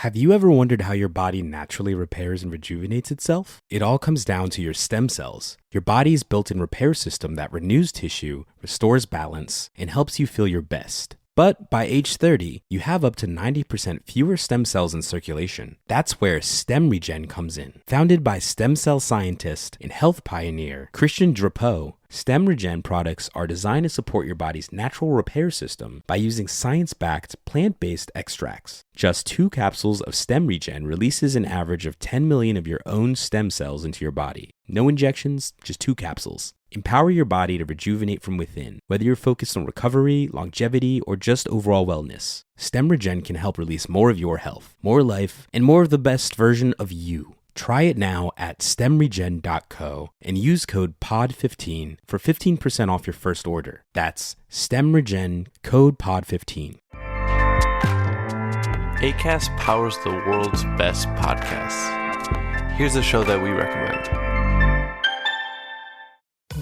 Have you ever wondered how your body naturally repairs and rejuvenates itself? It all comes down to your stem cells, your body's built-in repair system that renews tissue, restores balance, and helps you feel your best. But by age 30, you have up to 90% fewer stem cells in circulation. That's where Stem Regen comes in. Founded by stem cell scientist and health pioneer Christian Drapeau, Stem Regen products are designed to support your body's natural repair system by using science-backed, plant-based extracts. Just 2 capsules of Stem Regen releases an average of 10 million of your own stem cells into your body. No injections, just 2 capsules. Empower your body to rejuvenate from within, whether you're focused on recovery, longevity, or just overall wellness. Stem Regen can help release more of your health, more life, and more of the best version of you. Try it now at stemregen.co and use code POD15 for 15% off your first order. That's StemRegen, code POD15. Acast powers the world's best podcasts. Here's a show that we recommend.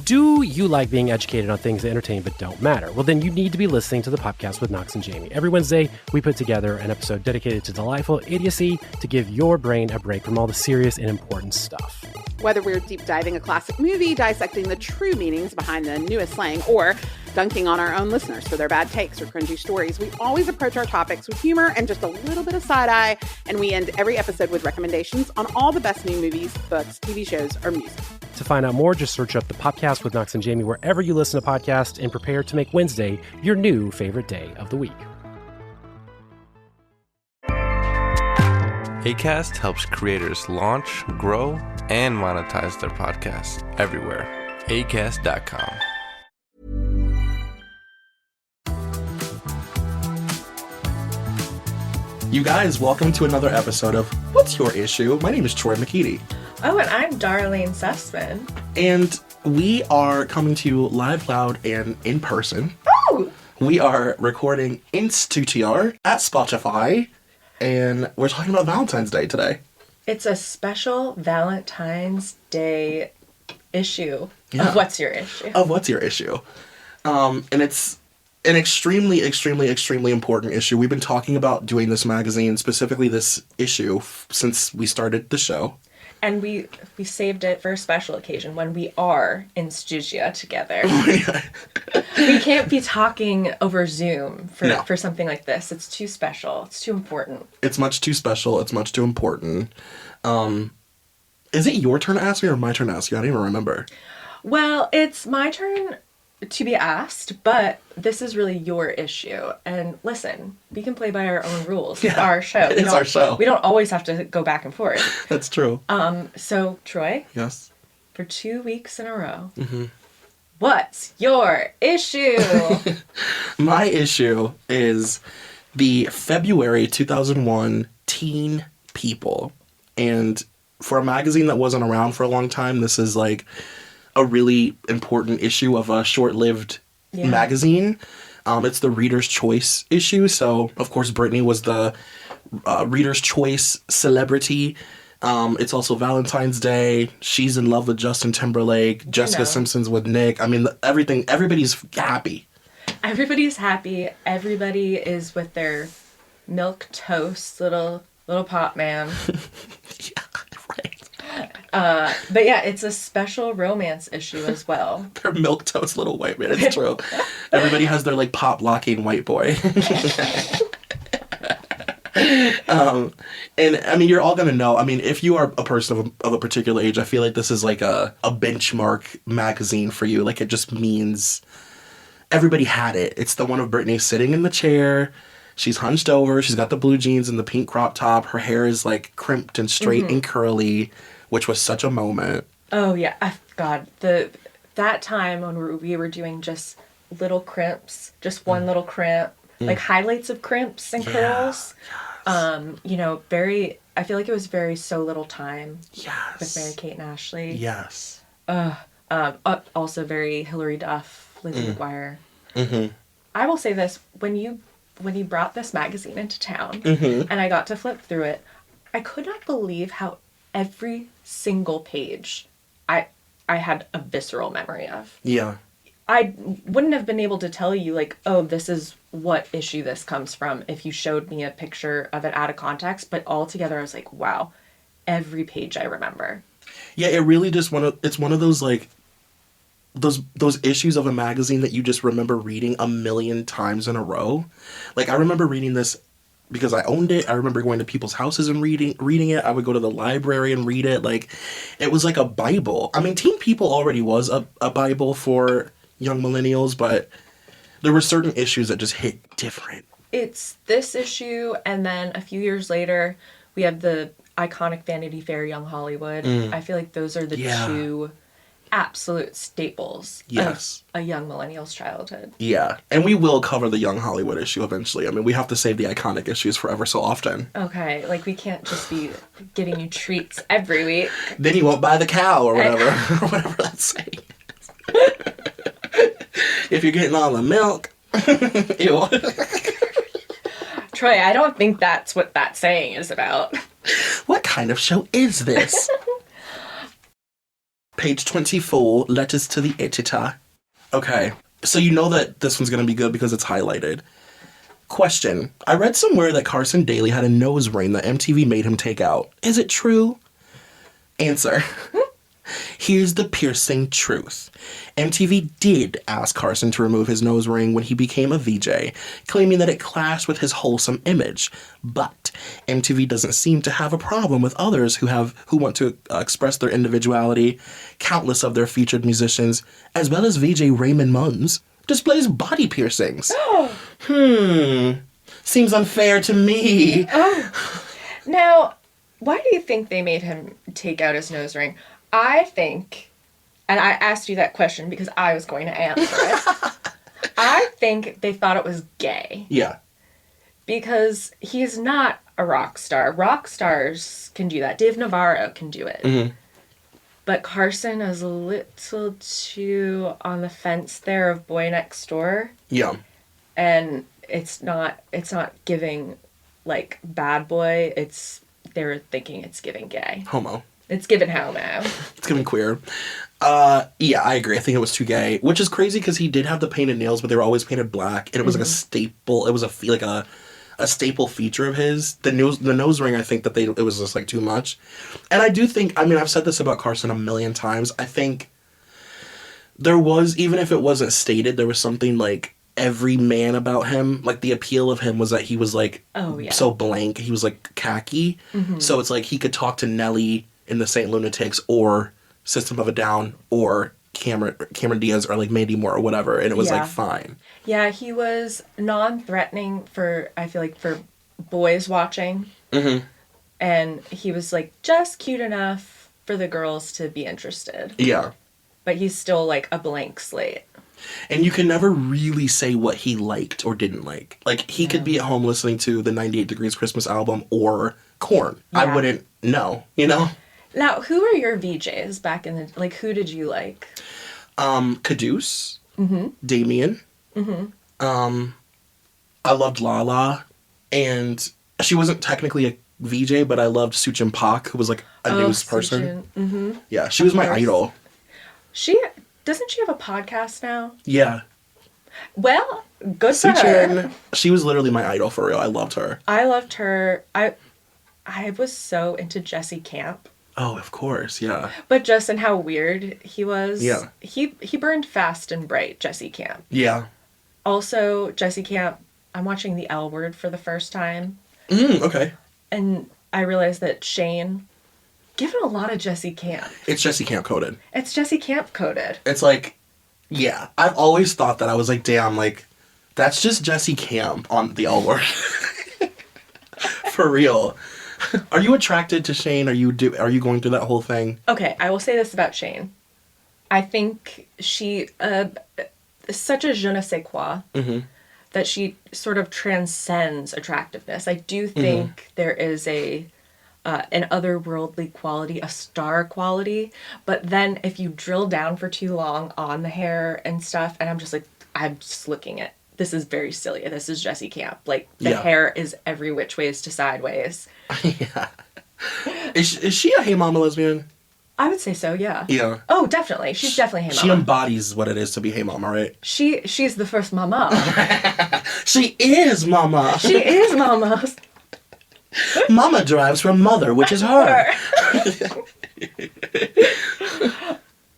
Do you like being educated on things that entertain but don't matter? Well, then you need to be listening to the podcast with Knox and Jamie. Every Wednesday, we put together an episode dedicated to delightful idiocy to give your brain a break from all the serious and important stuff. Whether we're deep diving a classic movie, dissecting the true meanings behind the newest slang, or dunking on our own listeners for their bad takes or cringy stories, we always approach our topics with humor and just a little bit of side eye, and we end every episode with recommendations on all the best new movies, books, TV shows, or music. To find out more, just search up the podcast with Knox and Jamie wherever you listen to podcasts and prepare to make Wednesday your new favorite day of the week. Acast helps creators launch, grow, and monetize their podcasts everywhere. Acast.com. You guys, welcome to another episode of What's Your Issue? My name is Troy McKeady. Oh, and I'm Darlene Sussman. And we are coming to you live, loud, and in person. Oh! We are recording in studio at Spotify, and we're talking about Valentine's Day today. It's a special Valentine's Day issue of What's Your Issue? Of What's Your Issue? And it's an extremely, extremely, extremely important issue. We've been talking about doing this magazine, specifically this issue, since we started the show. And we saved it for a special occasion when we are in studio together. We can't be talking over Zoom for something like this. It's too special. It's too important. It's much too special. It's much too important. Is it your turn to ask me or my turn to ask you? I don't even remember. Well, it's my turn to be asked, but this is really your issue. And listen, we can play by our own rules. It's our show. It's our show. We don't always have to go back and forth. That's true. So, Troy? Yes? For 2 weeks in a row, what's your issue? My issue is the February 2001 Teen People. And for a magazine that wasn't around for a long time, this is like a really important issue of a short-lived magazine. It's the Reader's Choice issue. So, of course, Britney was the Reader's Choice celebrity. It's also Valentine's Day. She's in love with Justin Timberlake. Jessica Simpson's with Nick. I mean, everybody's happy. Everybody's happy. Everybody is with their milk toast, little pop man. Yeah, right. But yeah, it's a special romance issue as well. They're milquetoast little white man. It's true. Everybody has their like pop locking white boy. And I mean, you're all gonna know. I mean, if you are a person of a particular age, I feel like this is like a benchmark magazine for you. Like it just means everybody had it. It's the one of Britney sitting in the chair. She's hunched over. She's got the blue jeans and the pink crop top. Her hair is like crimped and straight and curly, which was such a moment. Oh yeah, God, that time when we were doing just little crimps, just one little crimp, like highlights of crimps and curls. Yes. I feel like it was very So Little Time. Yes. With Mary-Kate and Ashley. Yes. Also very Hilary Duff, Lizzie McGuire. I will say this, when you brought this magazine into town and I got to flip through it, I could not believe how every single page I had a visceral memory of. Yeah. I wouldn't have been able to tell you, like, oh, this is what issue this comes from if you showed me a picture of it out of context. But altogether, I was like, wow, every page I remember. Yeah, it really just it's one of those, like, those issues of a magazine that you just remember reading a million times in a row. Like, I remember reading this because I owned it. I remember going to people's houses and reading it. I would go to the library and read it. Like, it was like a Bible. I mean, Teen People already was a Bible for young millennials, but there were certain issues that just hit different. It's this issue, and then a few years later, we have the iconic Vanity Fair Young Hollywood. I feel like those are the two absolute staples of a young millennial's childhood. Yeah, and we will cover the Young Hollywood issue eventually. I mean, we have to save the iconic issues for ever so often. Okay, like, we can't just be giving you treats every week. Then you won't buy the cow or whatever, or whatever that saying is. If you're getting all the milk. Ew. Troy, I don't think that's what that saying is about. What kind of show is this? Page 24, letters to the editor. Okay, so you know that this one's going to be good because it's highlighted. Question. I read somewhere that Carson Daly had a nose ring that MTV made him take out. Is it true? Answer. Here's the piercing truth. MTV did ask Carson to remove his nose ring when he became a VJ, claiming that it clashed with his wholesome image. But MTV doesn't seem to have a problem with others who want to express their individuality. Countless of their featured musicians, as well as VJ Raymond Munns, displays body piercings. Seems unfair to me. Oh. Now, why do you think they made him take out his nose ring? I think, and I asked you that question because I was going to answer it. I think they thought it was gay. Yeah. Because he's not a rock star. Rock stars can do that. Dave Navarro can do it. Mm-hmm. But Carson is a little too on the fence there of Boy Next Door. Yeah. And it's not giving, like, bad boy. They're thinking it's giving gay. Homo. It's giving homo. It's giving queer. Yeah, I agree. I think it was too gay, which is crazy because he did have the painted nails, but they were always painted black, and it was like a staple. It was a staple feature of his. The nose ring, I think that it was just like too much. And I do think, I mean, I've said this about Carson a million times. I think there was, even if it wasn't stated, there was something like every man about him. Like, the appeal of him was that he was like so blank. He was like khaki. Mm-hmm. So it's like he could talk to Nelly in the Saint Lunatics or System of a Down or Cameron Diaz or like Mandy Moore or whatever, and it was like fine. Yeah, he was non-threatening for boys watching. Mm-hmm. And he was like just cute enough for the girls to be interested. Yeah. But he's still like a blank slate. And you can never really say what he liked or didn't like. Like, he could be at home listening to the 98 Degrees Christmas album or Korn. Yeah. I wouldn't know, you know? Now, who were your VJs back in the... Like, who did you like? Caduce. Mm-hmm. Damien. Mm-hmm. I loved Lala. And she wasn't technically a VJ, but I loved Suchin Pak, who was like a news person. Mm-hmm. Yeah, she was my idol. Doesn't she have a podcast now? Yeah. Well, good for her. She was literally my idol for real. I loved her. I loved her. I was so into Jesse Camp. Oh, of course, yeah. But just in how weird he was. Yeah. He burned fast and bright, Jesse Camp. Yeah. Also, Jesse Camp, I'm watching The L Word for the first time. Okay. And I realized that Shane, given a lot of Jesse Camp. It's Jesse Camp coded. It's Jesse Camp coded. It's like, yeah. I've always thought that. I was like, damn, like, that's just Jesse Camp on The L Word. For real. Are you attracted to Shane? Are you going through that whole thing? Okay, I will say this about Shane. I think she is such a je ne sais quoi that she sort of transcends attractiveness. I do think there is an otherworldly quality, a star quality, but then if you drill down for too long on the hair and stuff, and I'm just looking at, this is very silly. This is Jesse Camp. Like, the hair is every which ways to sideways. Yeah. Is she a Hey Mama lesbian? I would say so, yeah. Yeah. Oh, definitely. She's definitely Hey She Mama. embodies what it is to be Hey Mama, right? She's the first mama. She is Mama. She is mama. Mama derives from mother, which is her.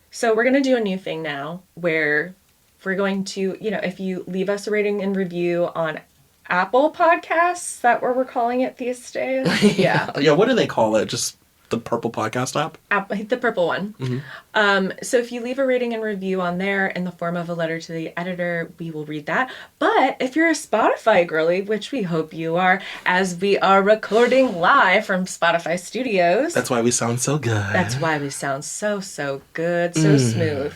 So we're going to do a new thing now where we're going to, if you leave us a rating and review on Apple Podcasts, is that what we're calling it these days? Yeah. Yeah, what do they call it? Just the purple podcast app? The purple one. Mm-hmm. So if you leave a rating and review on there in the form of a letter to the editor, we will read that. But if you're a Spotify girly, which we hope you are, as we are recording live from Spotify Studios. That's why we sound so good. That's why we sound so good, so smooth.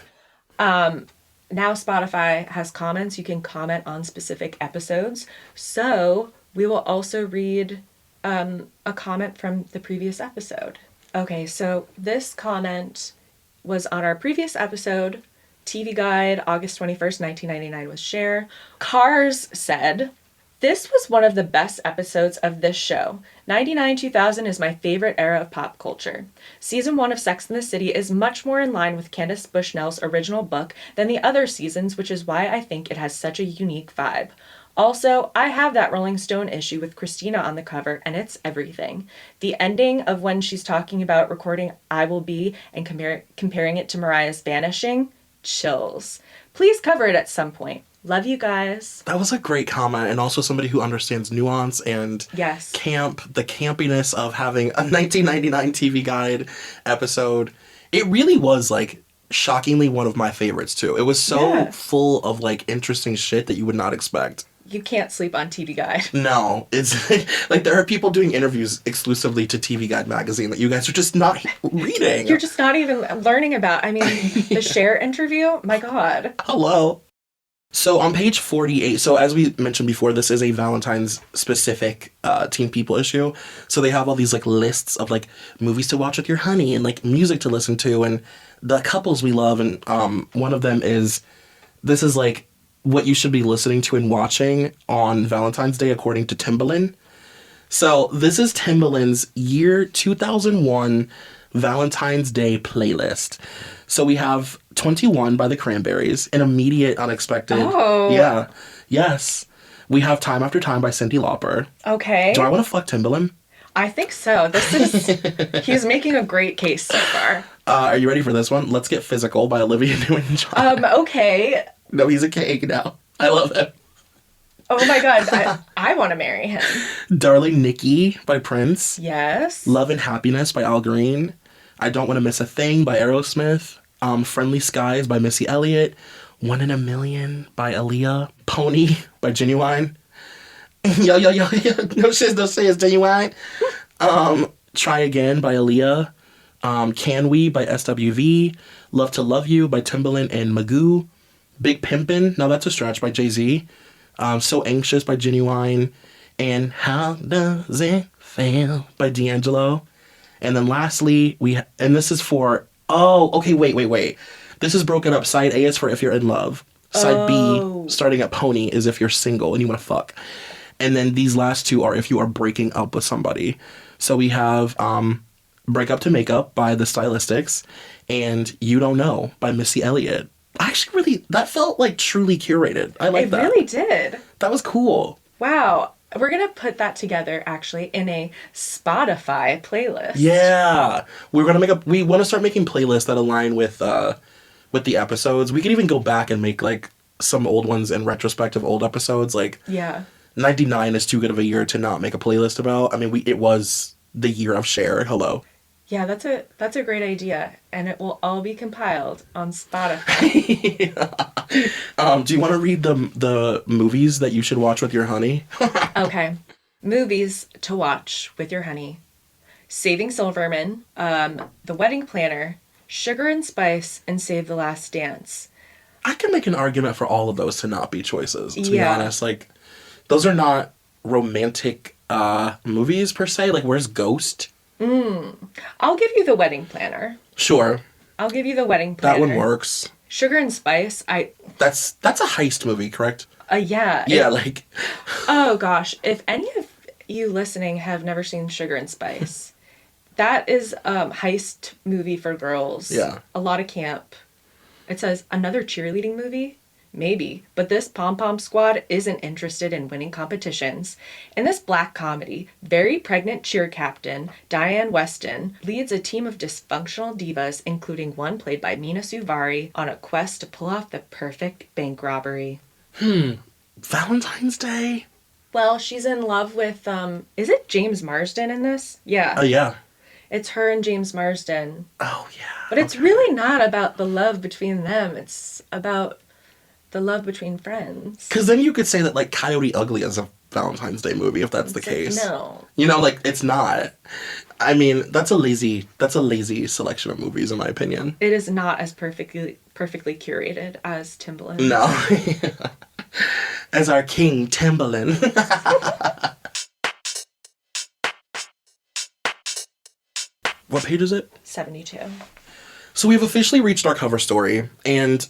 Now Spotify has comments. You can comment on specific episodes. So we will also read a comment from the previous episode. Okay, so this comment was on our previous episode, TV Guide, August 21st, 1999 with Cher. Cars said, "This was one of the best episodes of this show. 99-2000 is my favorite era of pop culture. Season 1 of Sex and the City is much more in line with Candace Bushnell's original book than the other seasons, which is why I think it has such a unique vibe. Also, I have that Rolling Stone issue with Christina on the cover, and it's everything. The ending of when she's talking about recording I Will Be and comparing it to Mariah's Vanishing, chills. Please cover it at some point. Love you guys." That was a great comment, and also somebody who understands nuance and Yes. the campiness of having a 1999 TV Guide episode. It really was, like, shockingly one of my favorites, too. It was so full of, like, interesting shit that you would not expect. You can't sleep on TV Guide. No, it's like there are people doing interviews exclusively to TV Guide magazine that you guys are just not reading. You're just not even learning about. I mean, the Cher interview, my God. Hello. So on page 48, so as we mentioned before, this is a Valentine's specific Teen People issue. So they have all these like lists of like movies to watch with your honey and like music to listen to and the couples we love. And one of them this is like what you should be listening to and watching on Valentine's Day according to Timbaland. So this is Timbaland's year 2001 Valentine's Day playlist. So we have 21 by the Cranberries, an immediate, unexpected. Oh. Yeah. Yes. We have Time After Time by Cyndi Lauper. Okay. Do I want to fuck Timbaland? I think so. He's making a great case so far. Are you ready for this one? Let's Get Physical by Olivia Newton-John. Okay. No, he's a cake now. I love him. Oh my God. I want to marry him. Darling Nikki by Prince. Yes. Love and Happiness by Al Green. I Don't Want to Miss a Thing by Aerosmith. Friendly Skies by Missy Elliott. One in a Million by Aaliyah. Pony by Genuine. Yo, yo, yo, yo. No shit, Genuine. Try Again by Aaliyah. Can We by SWV. Love to Love You by Timbaland and Magoo. Big Pimpin', now that's a stretch, by Jay-Z. So Anxious by Genuine. And How Does It Feel by D'Angelo. And then lastly, and this is for, wait. This is broken up. Side A is for If You're in Love. Side B, starting at Pony, is if you're single and you want to fuck. And then these last two are if you are breaking up with somebody. So we have Break Up to Make Up by The Stylistics and You Don't Know by Missy Elliott. Actually, that felt like truly curated. I like that. It really did. That was cool. Wow. We're going to put that together, actually, in a Spotify playlist. Yeah. We want to start making playlists that align with the episodes. We could even go back and make, like, some old ones in retrospect of old episodes. Like, yeah. 99 is too good of a year to not make a playlist about. I mean, it was the year of Cher. Hello. Yeah, that's a great idea, and it will all be compiled on Spotify. Do you want to read the movies that you should watch with your honey? Okay. Movies to watch with your honey. Saving Silverman, The Wedding Planner, Sugar and Spice, and Save the Last Dance. I can make an argument for all of those to not be choices, to be Yeah. honest. Like, those are not romantic movies, per se. Like, where's Ghost? I'll give you The Wedding Planner. Sure. I'll give you The Wedding Planner. That one works. Sugar and Spice, That's a heist movie, correct? yeah. Yeah, Oh gosh, if any of you listening have never seen Sugar and Spice, That is heist movie for girls. Yeah. A lot of camp. It says, another cheerleading movie? Maybe, but this pom-pom squad isn't interested in winning competitions. In this black comedy, very pregnant cheer captain Diane Weston leads a team of dysfunctional divas, including one played by Mina Suvari, on a quest to pull off the perfect bank robbery. Valentine's Day? Well, she's in love with, is it James Marsden in this? Yeah. Oh, yeah. It's her and James Marsden. Oh, yeah. But it's really not about the love between them. It's about the love between friends. Because then you could say that, like, Coyote Ugly is a Valentine's Day movie, if that's the case. No. You know, like, it's not. I mean, that's a lazy selection of movies, in my opinion. It is not as perfectly curated as Timbaland. No. As our king, Timbaland. What page is it? 72. So we've officially reached our cover story, and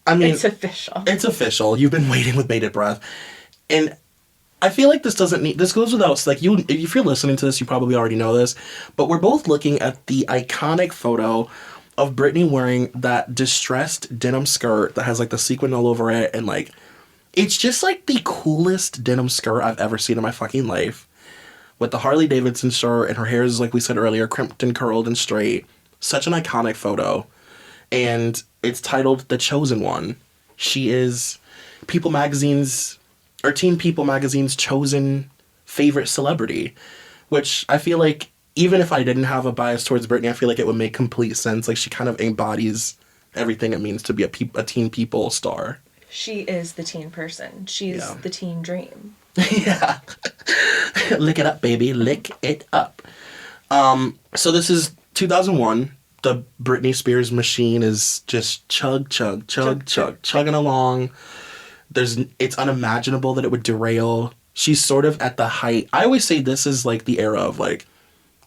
I mean... It's official. It's official. You've been waiting with bated breath. And I feel like this goes without, like, if you're listening to this, you probably already know this, but we're both looking at the iconic photo of Britney wearing that distressed denim skirt that has, like, the sequin all over it, and, like, it's just, like, the coolest denim skirt I've ever seen in my fucking life. With the Harley Davidson shirt, and her hair is, like we said earlier, crimped and curled and straight. Such an iconic photo. And it's titled The Chosen One. She is Teen People magazine's chosen favorite celebrity. Which I feel like, even if I didn't have a bias towards Britney, I feel like it would make complete sense. Like, she kind of embodies everything it means to be a Teen People star. She is the teen person. She's the teen dream. Yeah. Lick it up, baby. Lick it up. So this is 2001. The Britney Spears machine is just chugging along. It's unimaginable that it would derail. She's sort of at the height. I always say this is like the era of, like,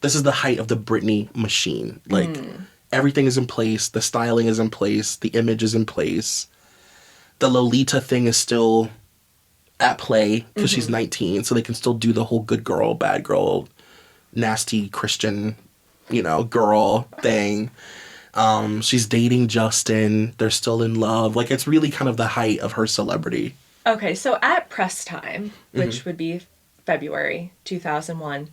this is the height of the Britney machine. Like, everything is in place. The styling is in place. The image is in place. The Lolita thing is still at play because she's 19, so they can still do the whole good girl, bad girl, nasty Christian, girl thing. She's dating Justin. They're still in love. Like, it's really kind of the height of her celebrity. Okay, so at press time, which would be February 2001,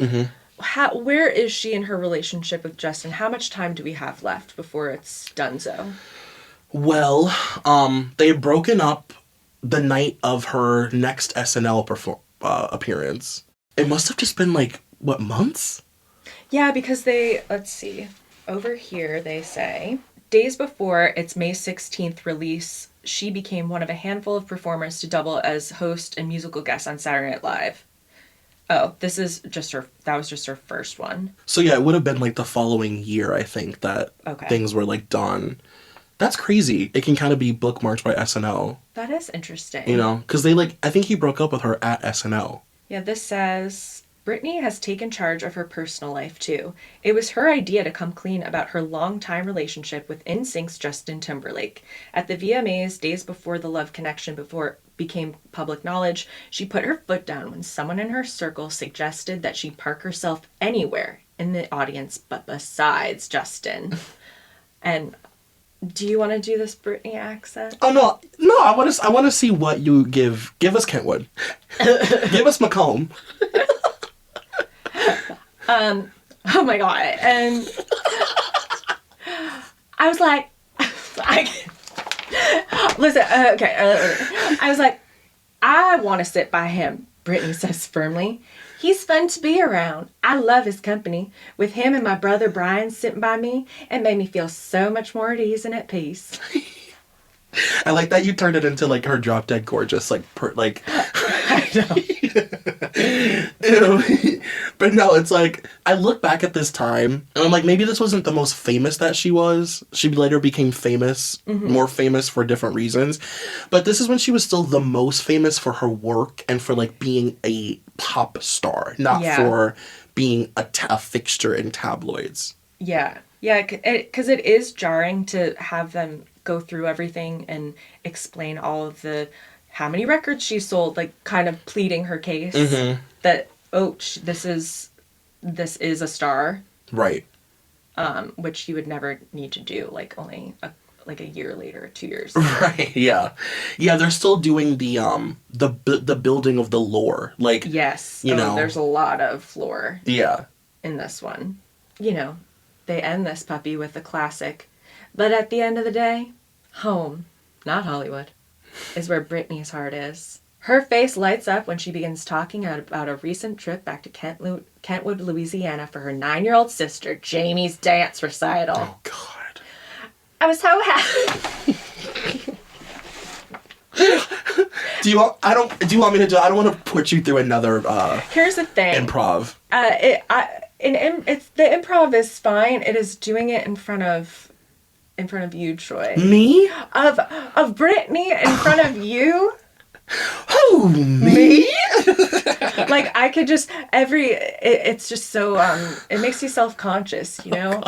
where is she in her relationship with Justin? How much time do we have left before it's done so? Well, they had broken up the night of her next SNL appearance. It must have just been, like, what, months? Yeah, because let's see, over here they say, days before its May 16th release, she became one of a handful of performers to double as host and musical guest on Saturday Night Live. Oh, that was just her first one. So yeah, it would have been, like, the following year, I think, that things were, like, done. That's crazy. It can kind of be bookmarked by SNL. That is interesting. Because they, like, I think he broke up with her at SNL. Yeah, this says, Britney has taken charge of her personal life, too. It was her idea to come clean about her long-time relationship with NSYNC's Justin Timberlake. At the VMAs, days before the love connection became public knowledge, she put her foot down when someone in her circle suggested that she park herself anywhere in the audience but besides Justin. And... do you want to do this Britney accent? Oh, no, I want to see what you give. Give us Kentwood. Give us Macomb. Oh my God. And I was like, listen, okay. I was like, I want to sit by him, Britney says firmly. He's fun to be around. I love his company. With him and my brother Brian sitting by me, it made me feel so much more at ease and at peace. I like that you turned it into, like, her Drop Dead Gorgeous, like. I know. But no, it's like, I look back at this time, and I'm like, maybe this wasn't the most famous that she was. She later became famous, more famous for different reasons. But this is when she was still the most famous for her work and for, like, being a pop star, not for being a fixture in tabloids. Yeah. Yeah, because it is jarring to have them go through everything and explain all of how many records she sold, like, kind of pleading her case that, this is a star. Right. Which you would never need to do, like only a year later, 2 years later. Right. Yeah. Yeah. They're still doing the building of the lore. Like, Yes. you know, there's a lot of lore yeah. in this one. You know, they end this puppy with a classic. But at the end of the day, home, not Hollywood, is where Britney's heart is. Her face lights up when she begins talking about a recent trip back to Kentwood, Louisiana for her 9-year-old sister, Jamie's dance recital. Oh, God. I was so happy. Do you want me to do, I don't want to put you through another Here's the thing. improv. The improv is fine. It is doing it in front of you, Troy. Me? Of Britney in front of you. Who, me? Like, I could just it's just so it makes you self-conscious, you know?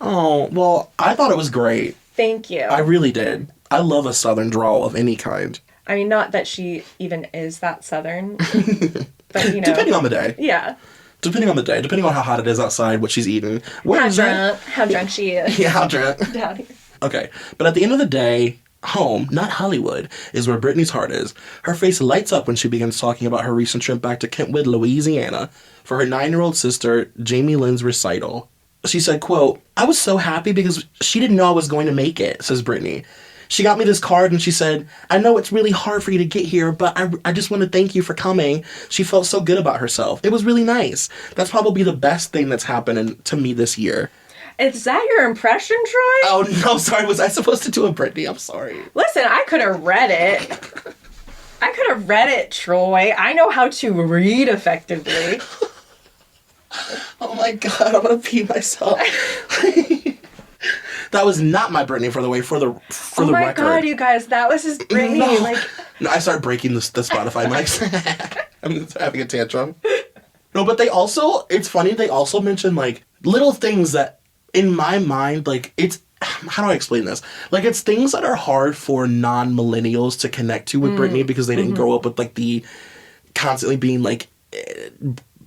Oh, well, I thought it was great. Thank you. I really did. I love a Southern drawl of any kind. I mean, not that she even is that Southern, but you know. Depending on the day. Yeah. Depending on the day. Depending on how hot it is outside, what she's eating. How drunk she is. Yeah, how drunk. Down here. Okay. But at the end of the day, home, not Hollywood, is where Britney's heart is. Her face lights up when she begins talking about her recent trip back to Kentwood, Louisiana for her 9-year-old sister, Jamie Lynn's recital. She said, quote, "I was so happy because she didn't know I was going to make it," says Britney. "She got me this card and she said, 'I know it's really hard for you to get here, but I just want to thank you for coming.' She felt so good about herself. It was really nice. That's probably the best thing that's happened to me this year." Is that your impression, Troy? Oh, no, sorry. Was I supposed to do a Britney? I'm sorry. Listen, I could have read it, Troy. I know how to read effectively. Oh my God, I'm going to pee myself. That was not my Britney, for the record. Oh my God, you guys, that was his Britney. No. Like, No, I started breaking the Spotify mics. I'm having a tantrum. No, but it's funny, they also mention, like, little things that, in my mind, like, it's, how do I explain this? Like, it's things that are hard for non-millennials to connect to with Britney because they didn't grow up with, like, the constantly being, like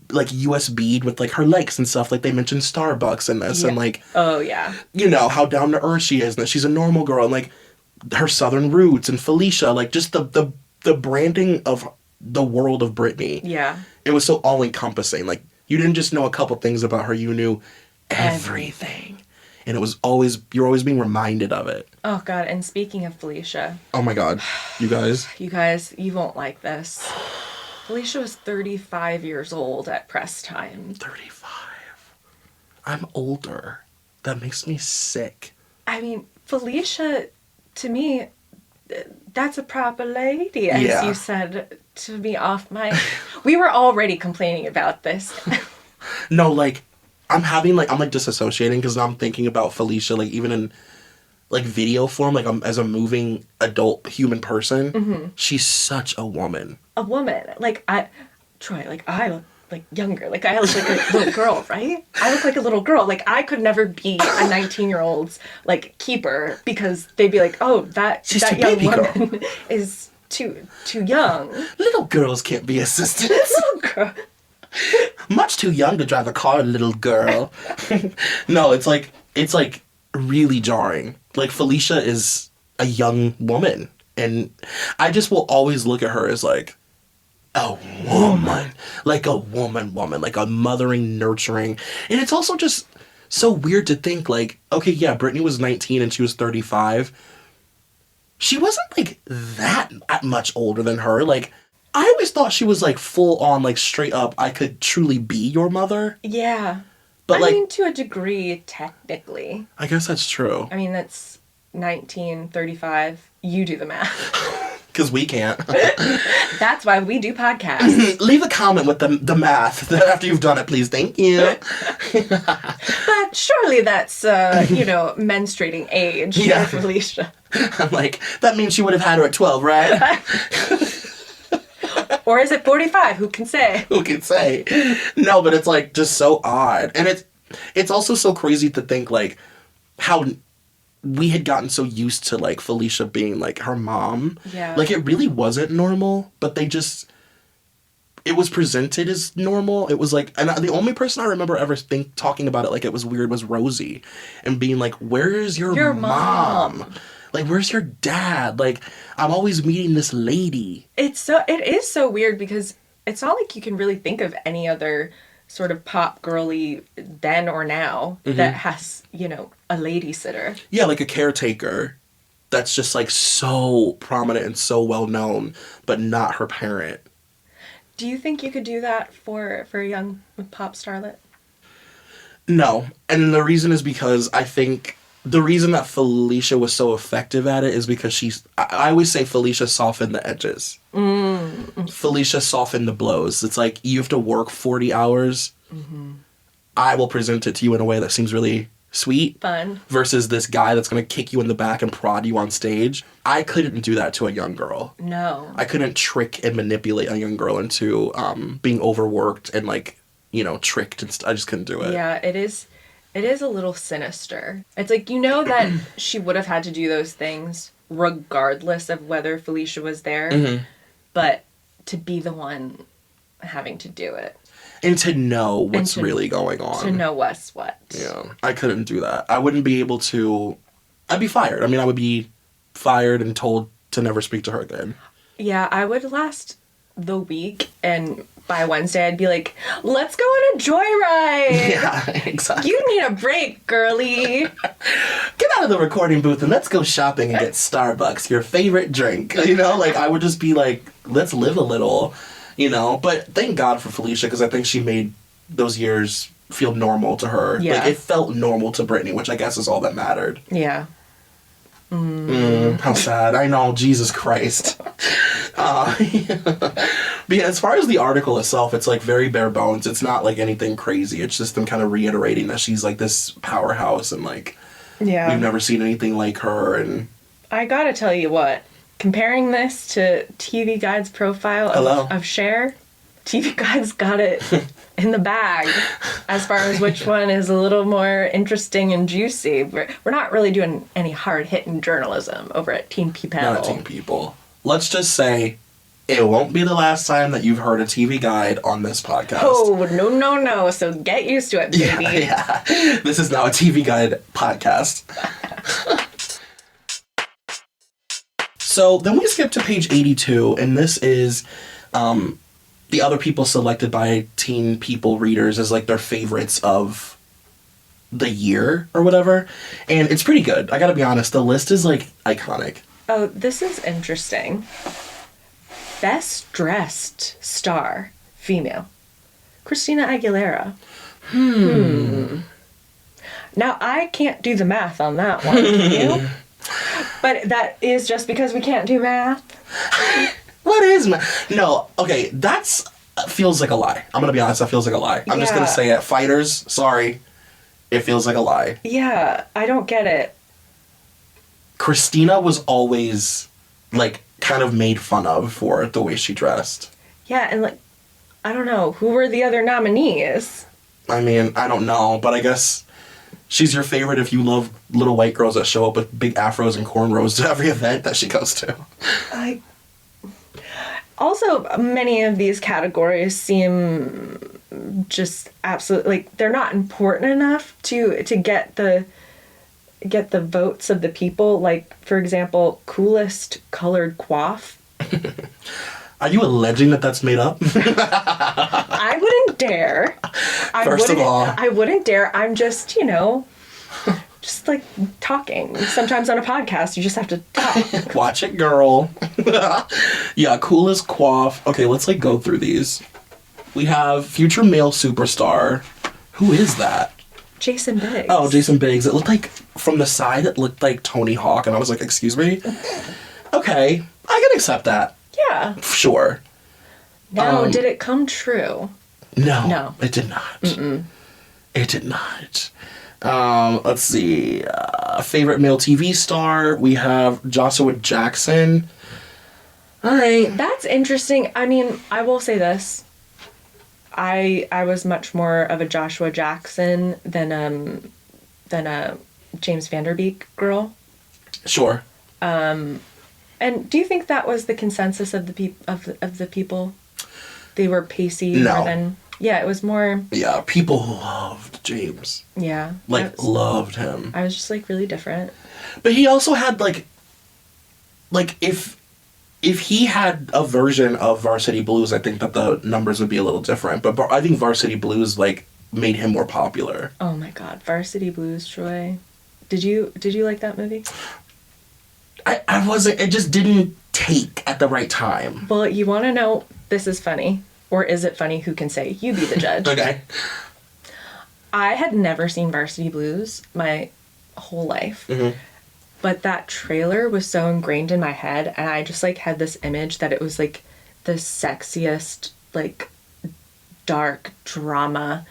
USB'd with, like, her likes and stuff. Like, they mentioned Starbucks in this, and, like, oh yeah, you know, how down to earth she is, and that she's a normal girl, and, like, her Southern roots, and Felicia, like, just the branding of the world of Britney. yeah. It was so all-encompassing. Like, you didn't just know a couple things about her, you knew everything. And you're always being reminded of it. Oh God, and speaking of Felicia. Oh my God, you guys. You guys, you won't like this. Felicia was 35 years old at press time. 35. I'm older. That makes me sick. I mean, Felicia, to me, that's a proper lady, as Yeah. you said to me off mic. We were already complaining about this. No, like, I'm disassociating because I'm thinking about Felicia, like, even in, like, video form, like, as a moving adult human person. Mm-hmm. She's such a woman. A woman. Like, Troy, like, I look like younger. Like, I look like a little girl, right? I look like a little girl. Like, I could never be a 19-year-old's, like, keeper because they'd be like, oh, She's that too young baby woman girl. is too young. Little girls can't be assistants. Little girl. Much too young to drive a car, little girl. No, it's like really jarring. Like, Felicia is a young woman, and I just will always look at her as like a woman, like a woman, like a mothering, nurturing. And it's also just so weird to think, like, okay, yeah, Britney was 19 and she was 35. She wasn't like that much older than her. Like, I always thought she was, like, full on, like, straight up, I could truly be your mother. Yeah. But, I like, mean, to a degree, technically. I guess that's true. I mean, that's 1935. You do the math. Because we can't. That's why we do podcasts. Leave a comment with the math after you've done it, please. Thank you. But surely that's, menstruating age Yeah. for Felicia. I'm like, that means she would have had her at 12, right? Or is it 45? Who can say? Who can say? No, but it's, like, just so odd. And it's also so crazy to think, like, how we had gotten so used to, like, Felicia being, like, her mom. Yeah. Like, it really wasn't normal, but they just it was presented as normal. It was like, and the only person I remember ever talking about it like it was weird was Rosie, and being like, "Where's your mom? Like, where's your dad? Like, I'm always meeting this lady." It is so weird because it's not like you can really think of any other sort of pop girly then or now that has, you know, a lady sitter. Yeah, like a caretaker that's just like so prominent and so well known, but not her parent. Do you think you could do that for a young pop starlet? No. And the reason is because I think the reason that Felicia was so effective at it is because I always say Felicia softened the edges. Felicia softened the blows. It's like, you have to work 40 hours. I will present it to you in a way that seems really sweet. Fun. Versus this guy that's going to kick you in the back and prod you on stage. I couldn't do that to a young girl. No. I couldn't trick and manipulate a young girl into being overworked and, like, you know, tricked. And I just couldn't do it. Yeah, it is a little sinister. It's like, you know that she would have had to do those things regardless of whether Felicia was there, but to be the one having to do it. And to know what's really going on. To know what's what. Yeah, I couldn't do that. I wouldn't be able to... I'd be fired. I mean, I would be fired and told to never speak to her again. Yeah, I would last the week, and by Wednesday I'd be like, let's go on a joyride. Yeah, exactly. You need a break, girly. Get out of the recording booth and let's go shopping and get Starbucks, your favorite drink. You know, like, I would just be like, let's live a little, you know. But thank God for Felicia, because I think she made those years feel normal to her. Yeah. Like, it felt normal to Britney, which I guess is all that mattered. Yeah. How sad. I know, Jesus Christ. But yeah, as far as the article itself, it's like very bare bones. It's not like anything crazy. It's just them kind of reiterating that she's like this powerhouse and like, Yeah. we've never seen anything like her. And I gotta tell you what, comparing this to TV Guide's profile of Cher, TV Guide's got it in the bag as far as which one is a little more interesting and juicy. We're not really doing any hard-hitting journalism over at Teen People. not a Teen People. Let's just say it won't be the last time that you've heard a TV Guide on this podcast. Oh, no. So get used to it, baby. Yeah. This is now a TV Guide podcast. So then we skip to page 82, and this is the other people selected by Teen People readers as like their favorites of the year or whatever. And it's pretty good. I gotta be honest, the list is like iconic. Oh, this is interesting. Best dressed star, female. Christina Aguilera. Now, I can't do the math on that one, can you? But that is just because we can't do math. What is No, okay, that's feels like a lie. I'm gonna be honest, that feels like a lie. I'm just gonna say it. Fighters, sorry. It feels like a lie. Yeah, I don't get it. Christina was always, like, kind of made fun of for the way she dressed. Yeah, and like, I don't know, who were the other nominees? I mean, I don't know, but I guess she's your favorite if you love little white girls that show up with big afros and cornrows to every event that she goes to. Also, many of these categories seem just absolutely, like, they're not important enough to get the votes of the people. Like, for example, coolest colored coif. Are you alleging that that's made up? I wouldn't dare. First of all, I wouldn't dare. I'm just, just like talking. Sometimes on a podcast, you just have to talk. Watch it, girl. Yeah, coolest coif. Okay, let's like go through these. We have future male superstar. Who is that? Jason Biggs. Oh, Jason Biggs. It looked like, from the side, it looked like Tony Hawk, and I was like, excuse me? Okay, I can accept that. Yeah. Sure. Now, did it come true? No. It did not. It did not. Let's see. Favorite male TV star. We have Joshua Jackson. All right. That's interesting. I mean, I will say this. I was much more of a Joshua Jackson than a James Vanderbeek girl. Sure. And do you think that was the consensus of the people? they were pacey more than... Yeah, it was more... Yeah, people loved James. Yeah. Loved him. I was just, like, really different. But he also had, like if he had a version of Varsity Blues, I think that the numbers would be a little different. But I think Varsity Blues, like, made him more popular. Oh, my God. Varsity Blues, Troy. Did you like that movie? I wasn't... It just didn't take at the right time. Well, you want to know... This is funny. Or is it funny? Who can say? You be the judge. Okay. I had never seen Varsity Blues my whole life. Mm-hmm. But that trailer was so ingrained in my head, and I just, like, had this image that it was, like, the sexiest, like, dark drama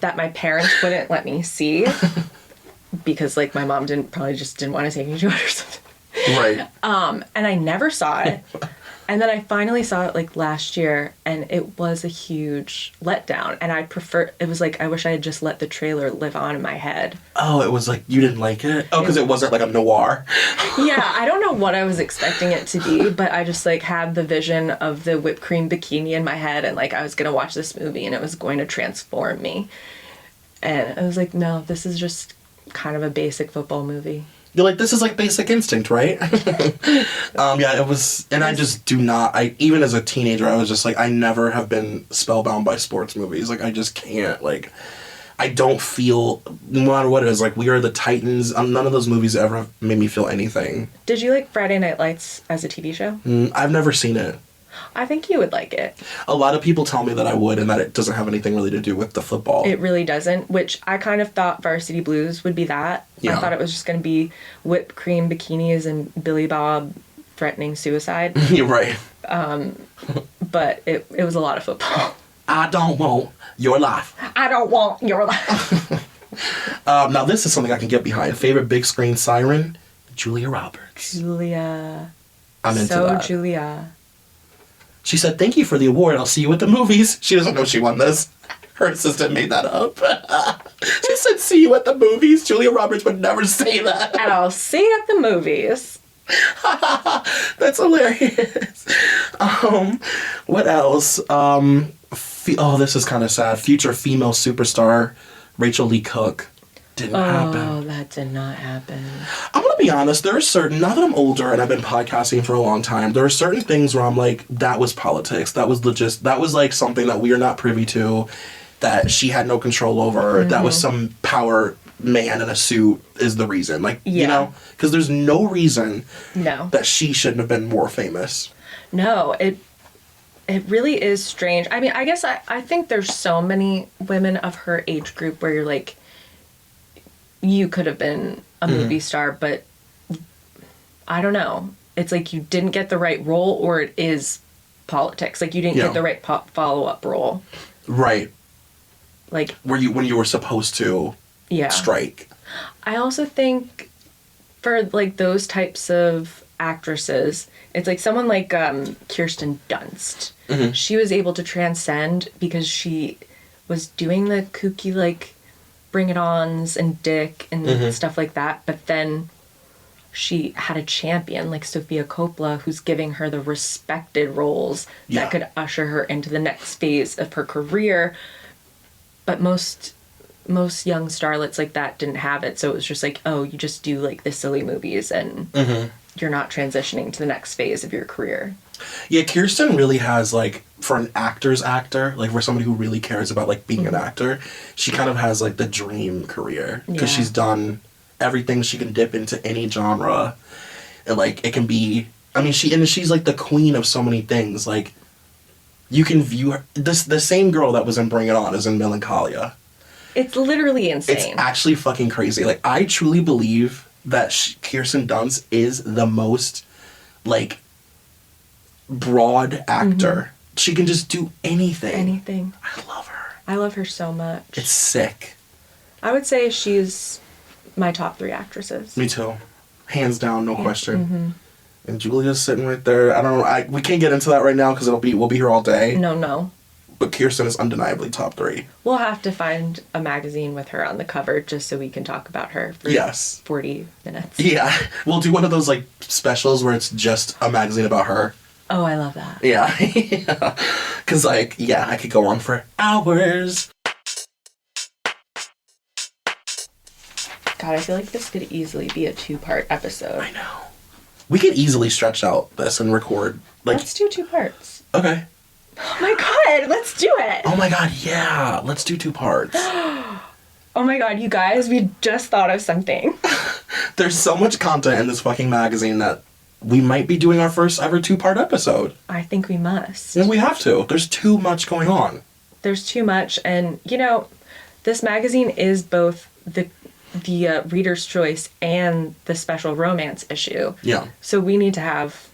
that my parents wouldn't let me see. Because, like, my mom probably just didn't want to take me to it or something. Right. And I never saw it. And then I finally saw it, like, last year, and it was a huge letdown. And it was like, I wish I had just let the trailer live on in my head. Oh, it was like, you didn't like it? Oh, because it wasn't like a noir. Yeah, I don't know what I was expecting it to be, but I just, like, had the vision of the whipped cream bikini in my head, and, like, I was going to watch this movie, and it was going to transform me. And I was like, no, this is just kind of a basic football movie. You're like, this is like Basic Instinct, right? Yeah, it was, and I just do not, even as a teenager, I was just like, I never have been spellbound by sports movies. Like, I just can't, like, I don't feel, no matter what it is, like, We Are the Titans, none of those movies ever made me feel anything. Did you like Friday Night Lights as a TV show? I've never seen it. I think you would like it. A lot of people tell me that I would, and that it doesn't have anything really to do with the football. It really doesn't, which I kind of thought Varsity Blues would be that. Yeah. I thought it was just going to be whipped cream bikinis and Billy Bob threatening suicide. You're right. But it was a lot of football. I don't want your life. I don't want your life. Now, this is something I can get behind. Favorite big screen siren? Julia Roberts. Julia. I'm into that. Julia. She said, thank you for the award. I'll see you at the movies. She doesn't know she won this. Her assistant made that up. She said, see you at the movies. Julia Roberts would never say that. And I'll see you at the movies. That's hilarious. What else? This is kind of sad. Future female superstar Rachel Lee Cook. Didn't happen. Oh, that did not happen. I'm going to be honest, there are certain, now that I'm older and I've been podcasting for a long time, there are certain things where I'm like, that was politics. That was that was like something that we are not privy to, that she had no control over. Mm-hmm. That was some power man in a suit is the reason. Like, you know? Because there's no reason that she shouldn't have been more famous. No, it really is strange. I mean, I guess I think there's so many women of her age group where you're like, you could have been a movie star, but I don't know. It's like you didn't get the right role, or it is politics. Like you didn't get the right follow-up role. Right. Like when you were supposed to strike. I also think for like those types of actresses, it's like someone like Kirsten Dunst. Mm-hmm. She was able to transcend because she was doing the kooky like Bring It Ons and Dick and stuff like that, but then she had a champion like Sofia Coppola who's giving her the respected roles that could usher her into the next phase of her career. But most young starlets like that didn't have it, so it was just like, oh, you just do like the silly movies and you're not transitioning to the next phase of your career. Yeah, Kirsten really has, like, for an actor's actor, like, for somebody who really cares about, like, being an actor, she kind of has, like, the dream career. Because she's done everything. She can dip into any genre. And, like, it can be... I mean, she's, like, the queen of so many things. Like, you can view her... The same girl that was in Bring It On is in Melancholia. It's literally insane. It's actually fucking crazy. Like, I truly believe that Kirsten Dunst is the most, like... broad actor. She can just do anything. I love her. I love her so much. It's sick. I would say she's my top 3 actresses. Me too. Hands down, no question. And Julia's sitting right there. I don't know. We can't get into that right now because we'll be here all day. No. But Kirsten is undeniably top 3. We'll have to find a magazine with her on the cover just so we can talk about her for 40 minutes. Yeah. We'll do one of those like specials where it's just a magazine about her. Oh, I love that. Yeah. Because, like, yeah, I could go on for hours. God, I feel like this could easily be a 2-part episode. I know. We could easily stretch out this and record. Like, Let's do 2 parts. Okay. Oh my god, let's do it! Oh my god, yeah. Let's do 2 parts. Oh my god, you guys, we just thought of something. There's so much content in this fucking magazine that we might be doing our first ever 2-part episode. I think we must. And we have to. There's too much going on. There's too much, and, you know, this magazine is both the Reader's Choice and the special romance issue. Yeah. So we need to have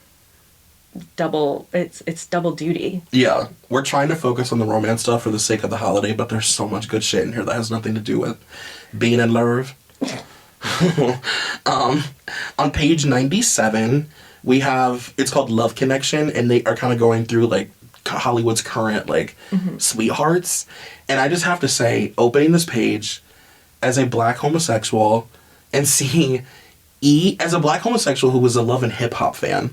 it's double duty. Yeah. We're trying to focus on the romance stuff for the sake of the holiday, but there's so much good shit in here that has nothing to do with being in love. On page 97, we have, it's called Love Connection, and they are kind of going through, like, Hollywood's current, like, sweethearts. And I just have to say, opening this page as a black homosexual and seeing as a black homosexual who was a Love and Hip Hop fan,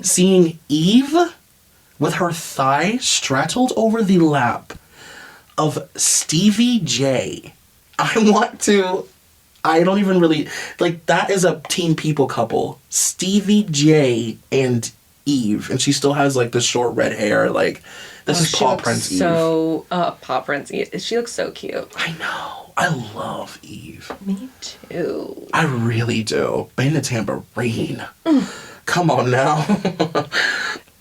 seeing Eve with her thigh straddled over the lap of Stevie J. I don't even really, like, that is a Teen People couple. Stevie J and Eve. And she still has, like, the short red hair. Like, this is Paw Prince Eve. Paw Prince Eve. She looks so cute. I know. I love Eve. Me too. I really do. Bang the tambourine. Come on now.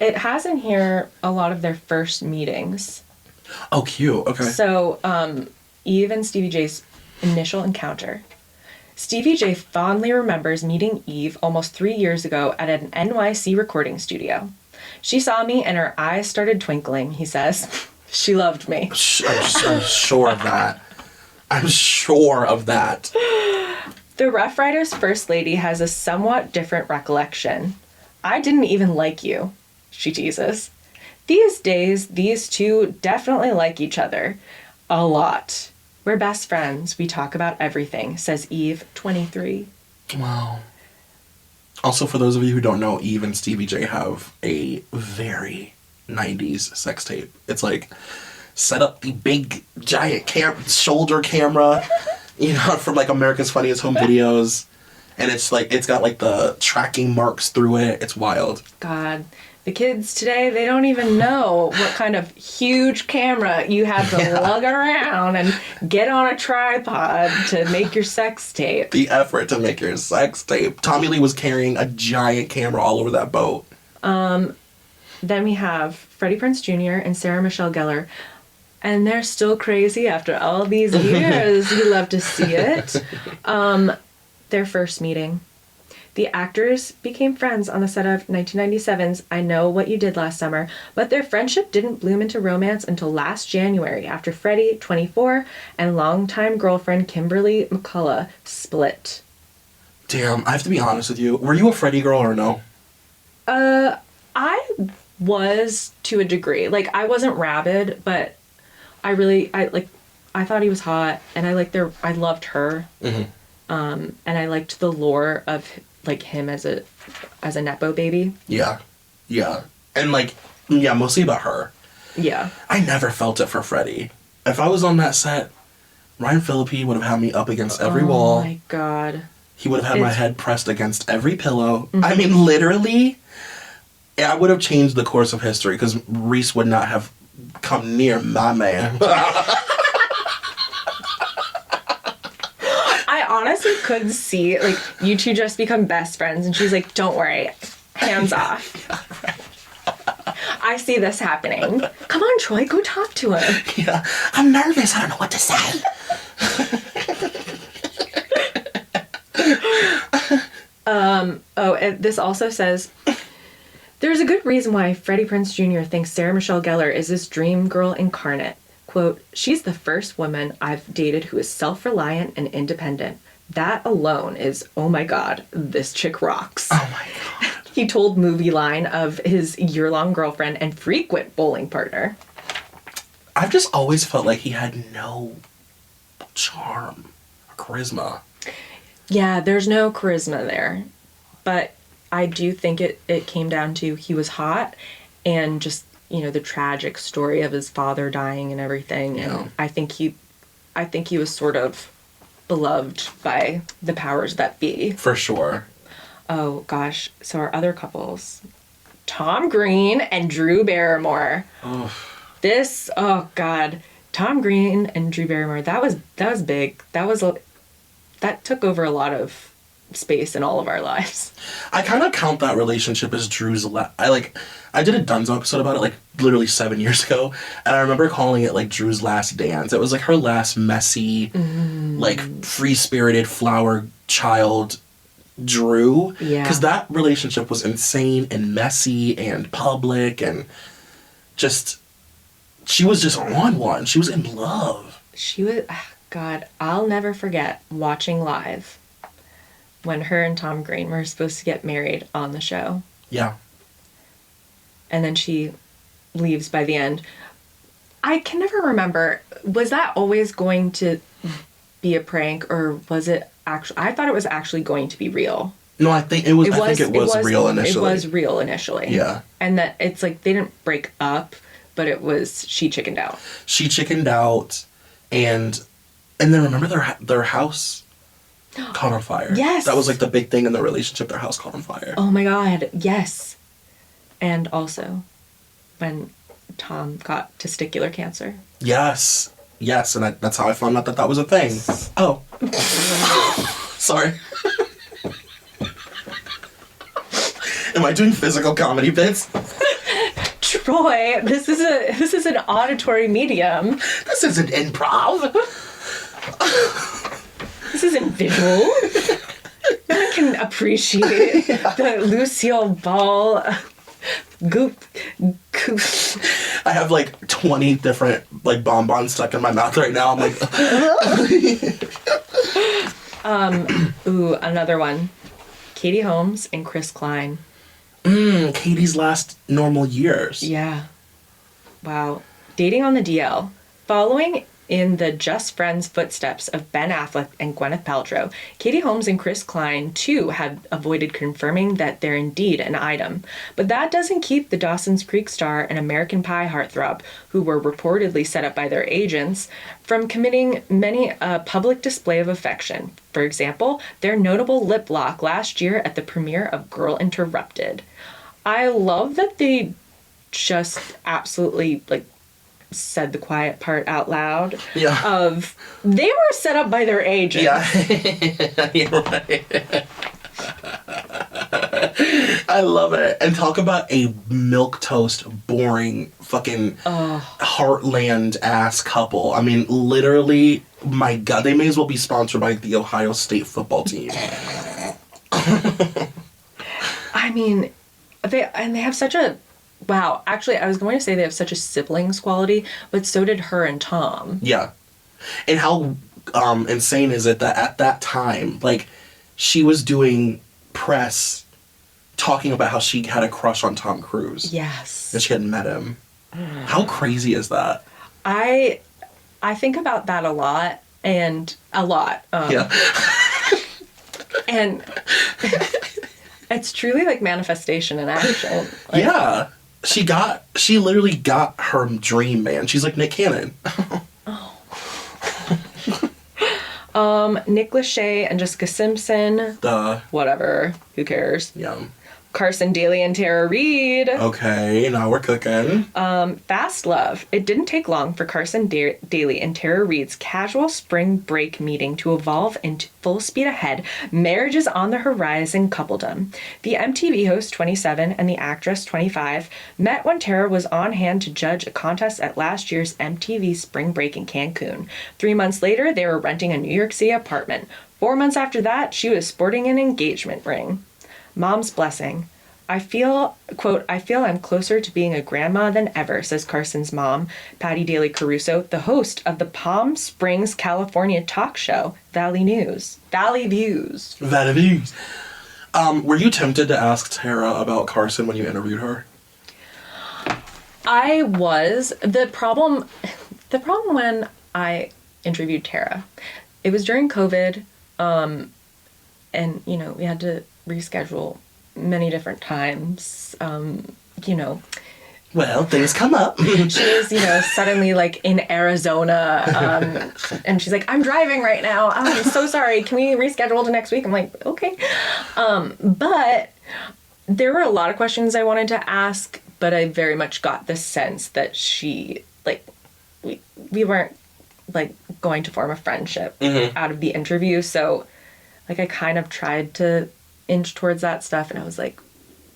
It has in here a lot of their first meetings. Oh, cute. Okay. So, Eve and Stevie J's initial encounter. Stevie J fondly remembers meeting Eve almost 3 years ago at an NYC recording studio. She saw me and her eyes started twinkling, he says. She loved me. I'm sure of that. I'm sure of that. The Rough Riders First Lady has a somewhat different recollection. I didn't even like you, she teases. These days, these two definitely like each other. A lot. We're best friends. We talk about everything, says Eve, 23. Wow. Also, for those of you who don't know, Eve and Stevie J have a very 90s sex tape. It's like, set up the big, giant shoulder camera, you know, from, like, America's Funniest Home Videos. And it's, like, it's got, like, the tracking marks through it. It's wild. God. The kids today, they don't even know what kind of huge camera you have to lug around and get on a tripod to make your sex tape. The effort to make your sex tape. Tommy Lee was carrying a giant camera all over that boat. Then we have Freddie Prinze Jr. and Sarah Michelle Gellar. And they're still crazy after all these years. You love to see it. Their first meeting. The actors became friends on the set of 1997's I Know What You Did Last Summer, but their friendship didn't bloom into romance until last January after Freddie, 24, and longtime girlfriend Kimberly McCullough split. Damn, I have to be honest with you. Were you a Freddie girl or no? I was to a degree. Like, I wasn't rabid, but I thought he was hot, and I loved her. Mm-hmm. And I liked the lore of, like, him as a Nepo baby. Yeah. Yeah. And, like, yeah, mostly about her. Yeah. I never felt it for Freddie. If I was on that set, Ryan Phillippe would have had me up against every wall. Oh, my God. He would have had my head pressed against every pillow. Mm-hmm. I mean, literally, I would have changed the course of history because Reese would not have come near my man. I honestly could see, like, you two just become best friends, and she's like, don't worry, hands off. I see this happening. Come on, Troy, go talk to him. Yeah, I'm nervous. I don't know what to say. And this also says, there's a good reason why Freddie Prinze Jr. thinks Sarah Michelle Gellar is his dream girl incarnate. Quote, she's the first woman I've dated who is self-reliant and independent. That alone is, oh my God, this chick rocks. Oh my God. He told Movie Line of his year-long girlfriend and frequent bowling partner. I've just always felt like he had no charm or charisma. Yeah, there's no charisma there. But I do think it came down to he was hot and just you know, the tragic story of his father dying and everything. Yeah. And I think he was sort of beloved by the powers that be. For sure. Oh gosh. So our other couples, Tom Green and Drew Barrymore. Oh. Oh God, Tom Green and Drew Barrymore. That was big. That took over a lot of space in all of our lives. I kind of count that relationship as Drew's I did a Dunzo episode about it like literally 7 years ago, and I remember calling it like Drew's last dance. It was like her last messy, like free-spirited flower child Drew. Yeah. Because that relationship was insane and messy and public and just, she was just on one. She was in love. She was, God, I'll never forget watching live when her and Tom Green were supposed to get married on the show. Yeah. And then she leaves by the end. I can never remember, was that always going to be a prank, or was it actually, I thought it was actually going to be real. No, I think it was real initially. It was real initially. Yeah. And that it's like they didn't break up, but it was, she chickened out. She chickened out, and then remember their house caught on fire. Yes. That was like the big thing in the relationship. Their house caught on fire. Oh my God, yes. And also, when Tom got testicular cancer. Yes. Yes, and that's how I found out that was a thing. Oh. Sorry. Am I doing physical comedy bits? Troy, this is an auditory medium. This isn't improv. This isn't visual. No one can appreciate the Lucille Ball goop. I have like 20 different like bonbons stuck in my mouth right now. I'm like, Ooh, another one. Katie Holmes and Chris Klein. Katie's last normal years. Yeah. Wow. Dating on the DL. Following in the just friends footsteps of Ben Affleck and Gwyneth Paltrow, Katie Holmes and Chris Klein, too, have avoided confirming that they're indeed an item. But that doesn't keep the Dawson's Creek star and American Pie heartthrob, who were reportedly set up by their agents, from committing many a public display of affection. For example, their notable lip lock last year at the premiere of Girl Interrupted. I love that they just absolutely, like, said the quiet part out loud. Yeah. Of, they were set up by their agent. Yeah. You're right. I love it. And talk about a milquetoast, boring, fucking heartland-ass couple. I mean, literally, my God, they may as well be sponsored by the Ohio State football team. I mean, they have such a... Wow, actually, I was going to say they have such a siblings quality, but so did her and Tom. Yeah. And how insane is it that at that time, like, she was doing press talking about how she had a crush on Tom Cruise. Yes. And she hadn't met him. How crazy is that? I think about that a lot. Yeah. And it's truly like manifestation in action. Like, yeah. She literally got her dream man. She's like Nick Cannon. Nick Lachey and Jessica Simpson. Whatever. Who cares? Yeah. Carson Daly and Tara Reid. Okay, now we're cooking. Fast Love. It didn't take long for Carson Daly and Tara Reid's casual spring break meeting to evolve into full speed ahead, marriages on the horizon coupledom. The MTV host, 27, and the actress, 25, met when Tara was on hand to judge a contest at last year's MTV Spring Break in Cancun. 3 months later, they were renting a New York City apartment. 4 months after that, she was sporting an engagement ring. Mom's blessing. I feel I'm closer to being a grandma than ever, says Carson's mom, Patty Daly Caruso, the host of the Palm Springs, California talk show, Valley Views. Valley Views. Were you tempted to ask Tara about Carson when you interviewed her? I was. The problem when I interviewed Tara, it was during COVID, and, you know, we had to reschedule many different times. You know, Well, things come up. She was, suddenly like in Arizona, and she's like, I'm driving right now. I'm so sorry. Can we reschedule to next week? I'm like, okay. But there were a lot of questions I wanted to ask, but I very much got the sense that she, like, we weren't, like, going to form a friendship out of the interview. So, like, I kind of tried to inch towards that stuff, and I was like,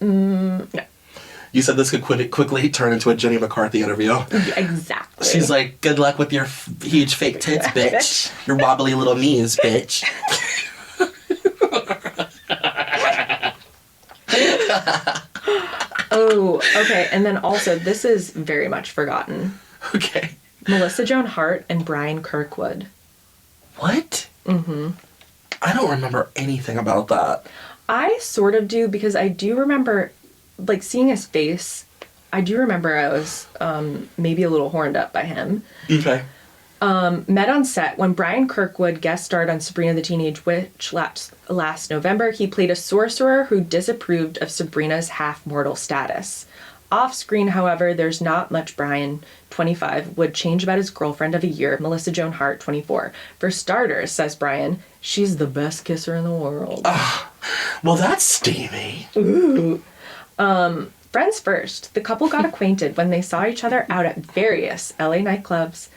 no. You said this could quickly turn into a Jenny McCarthy interview. Exactly. She's like, good luck with your huge fake tits, bitch. Your wobbly little knees, bitch. Oh, okay. And then also, this is very much forgotten. Okay. Melissa Joan Hart and Brian Kirkwood. What? Mm-hmm. I don't remember anything about that. I sort of do, because I do remember, like, seeing his face. I do remember I was maybe a little horned up by him. Okay. Met on set when Brian Kirkwood guest starred on Sabrina the Teenage Witch last November. He played a sorcerer who disapproved of Sabrina's half-mortal status. Off-screen, however, there's not much. Brian, 25, would change about his girlfriend of a year, Melissa Joan Hart, 24. For starters, says Brian, she's the best kisser in the world. Well, that's steamy. Ooh. Friends first. The couple got acquainted when they saw each other out at various LA nightclubs.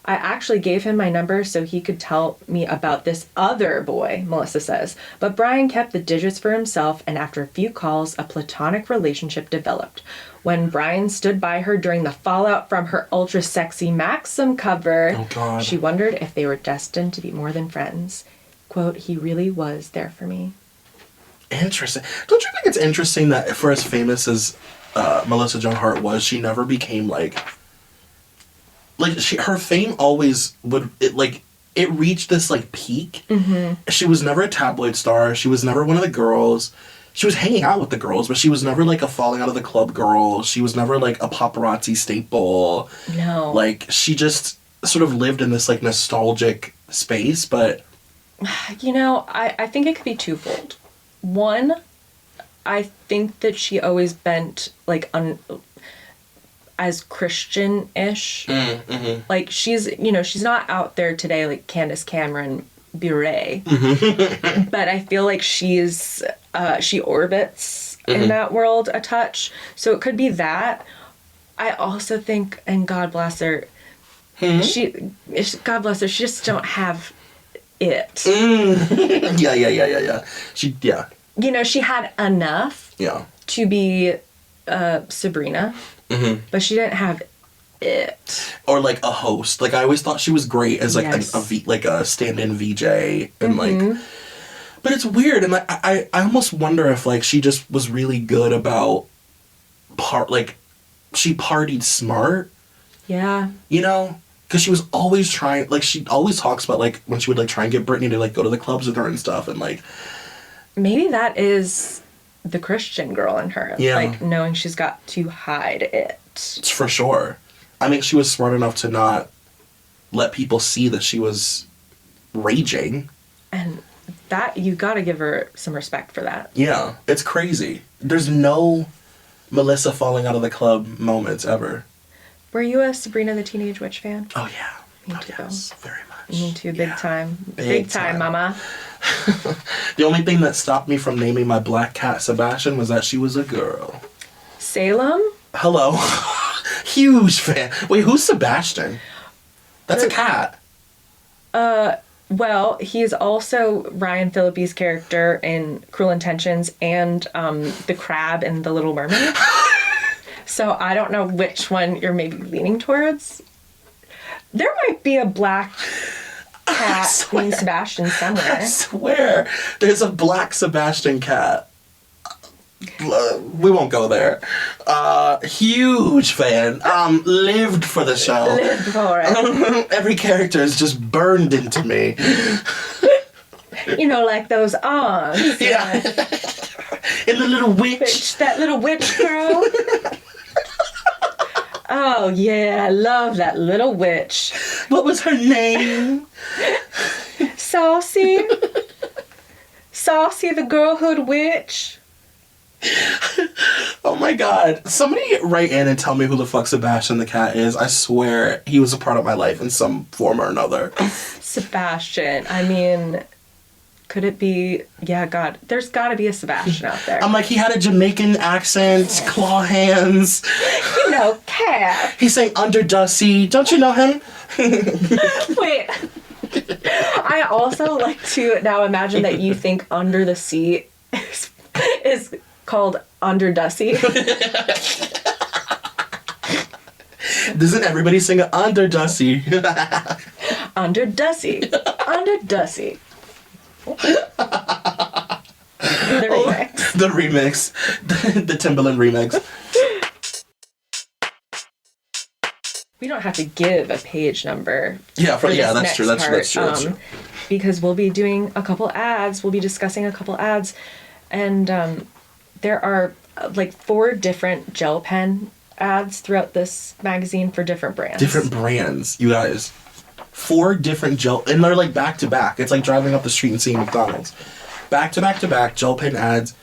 I actually gave him my number so he could tell me about this other boy, Melissa says. But Brian kept the digits for himself, and after a few calls, a platonic relationship developed. When Brian stood by her during the fallout from her ultra-sexy Maxim cover, she wondered if they were destined to be more than friends. Quote, he really was there for me. Interesting. Don't you think it's interesting that for as famous as Melissa Joan Hart was, she never became her fame always it reached this peak. Mm-hmm. She was never a tabloid star. She was never one of the girls. She was hanging out with the girls, but she was never a falling out of the club girl. She was never a paparazzi staple. No. She just sort of lived in this nostalgic space, but I think it could be twofold. One, I think that she always bent as Christian-ish. Mm-hmm. She's not out there today like Candace Cameron Bure. Mm-hmm. But I feel like she orbits in that world a touch. So it could be that. I also think, and God bless her, God bless her, she just don't have it. Yeah. She had enough to be Sabrina. Mm-hmm. But she didn't have it. Or a host. I always thought she was great as a stand-in VJ and but it's weird, and I almost wonder if she just was really good about she partied smart. Yeah. Because she was always trying, she always talks about when she would try and get Britney to go to the clubs with her and stuff, and maybe that is the Christian girl in her. Yeah. Knowing she's got to hide it. It's for sure. I mean, she was smart enough to not let people see that she was raging. And that, you gotta give her some respect for that. Yeah, it's crazy. There's no Melissa falling out of the club moments ever. Were you a Sabrina the Teenage Witch fan? Oh, yeah. Me too. Yes, very much. Me too, big time. Big time, mama. The only thing that stopped me from naming my black cat Sebastian was that she was a girl. Salem? Hello. Huge fan. Wait, who's Sebastian? That's a cat. Well, he's also Ryan Phillippe's character in Cruel Intentions and the crab in The Little Mermaid. So I don't know which one you're maybe leaning towards. There might be a black cat named Sebastian somewhere. I swear. There's a black Sebastian cat. We won't go there. Huge fan. Lived for the show. Lived for it. Every character is just burned into me. Like those arms. Yeah. And the little witch. That little witch girl. Oh, yeah, I love that little witch. What was her name? Saucy. Saucy the girlhood witch. Oh my god. Somebody write in and tell me who the fuck Sebastian the cat is. I swear he was a part of my life in some form or another. Sebastian. I mean, could it be... Yeah, God. There's got to be a Sebastian out there. I'm like, he had a Jamaican accent, claw hands. You know, cat. He sang Under Dusty. Don't you know him? Wait. I also like to now imagine that you think Under the Sea is called Under Dusty. Doesn't everybody sing Under Dusty? Under Dusty. Under Dusty. The remix. The remix. The Timbaland remix. We don't have to give a page number. Yeah, for yeah, this that's true. next That's true. part, That's true. Because we'll be doing a couple ads. We'll be discussing a couple ads. And there are like 4 different gel pen ads throughout this magazine for different brands. Different brands, you guys. 4 different gel, and they're like back to back. It's like driving up the street and seeing McDonald's. Back to back to back gel pen ads,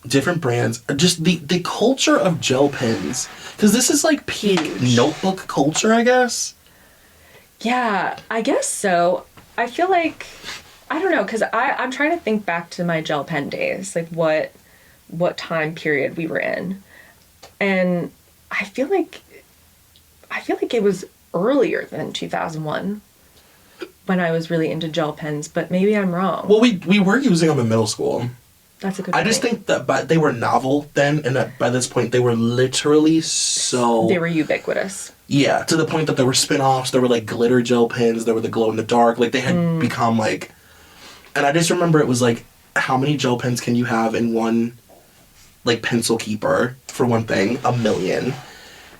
different brands. Just the culture of gel pens, because this is like peak notebook culture, I guess. Yeah, I guess so. I feel like, I don't know, because I'm trying to think back to my gel pen days, like what time period we were in. And I feel like it was earlier than 2001 when I was really into gel pens, but maybe I'm wrong. Well, we were using them in middle school. That's a good I just think that they were novel then, and that by this point they were literally so... They were ubiquitous. Yeah, to the point that there were spin-offs, there were like glitter gel pens, there were the glow-in-the-dark, like they had become like... And I just remember it was like, how many gel pens can you have in one like pencil keeper, for one thing? 1 million.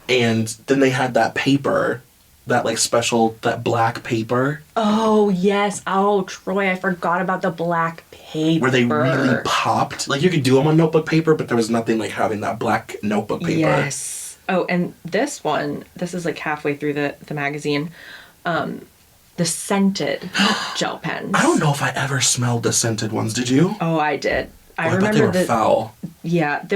And then they had that paper, that like special, that black paper. Oh, yes. Oh, Troy, I forgot about the black paper. Where they really popped. Like you could do them on notebook paper, but there was nothing like having that black notebook paper. Yes. Oh, and this is like halfway through the magazine. The scented gel pens. I don't know if I ever smelled the scented ones. Did you? Oh, I did. I bet they were foul. Yeah.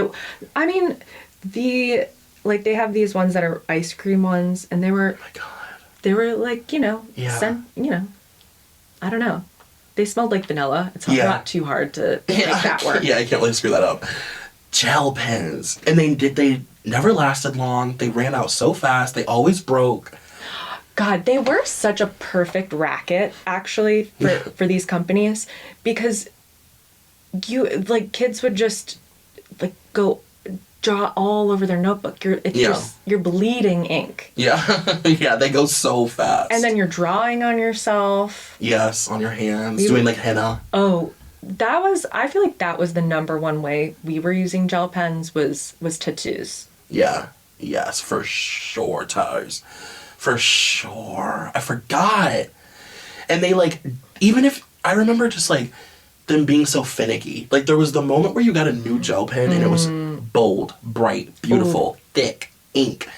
I mean, they have these ones that are ice cream ones, and they were... Oh my God. They were like, scent, I don't know. They smelled like vanilla. It's not too hard to make that work. Yeah, I can't really screw that up. Gel pens. And they never lasted long. They ran out so fast. They always broke. God, they were such a perfect racket, actually, for these companies. Because kids would just, go draw all over their notebook. You're bleeding ink. Yeah. Yeah, they go so fast. And then you're drawing on yourself. Yes, on your hands. Doing like henna. Oh, I feel like that was the number one way we were using gel pens was tattoos. Yeah. Yes, for sure, Tars. For sure. I forgot. And they even if, I remember just them being so finicky. Like there was the moment where you got a new gel pen and it was bold, bright, beautiful, thick ink.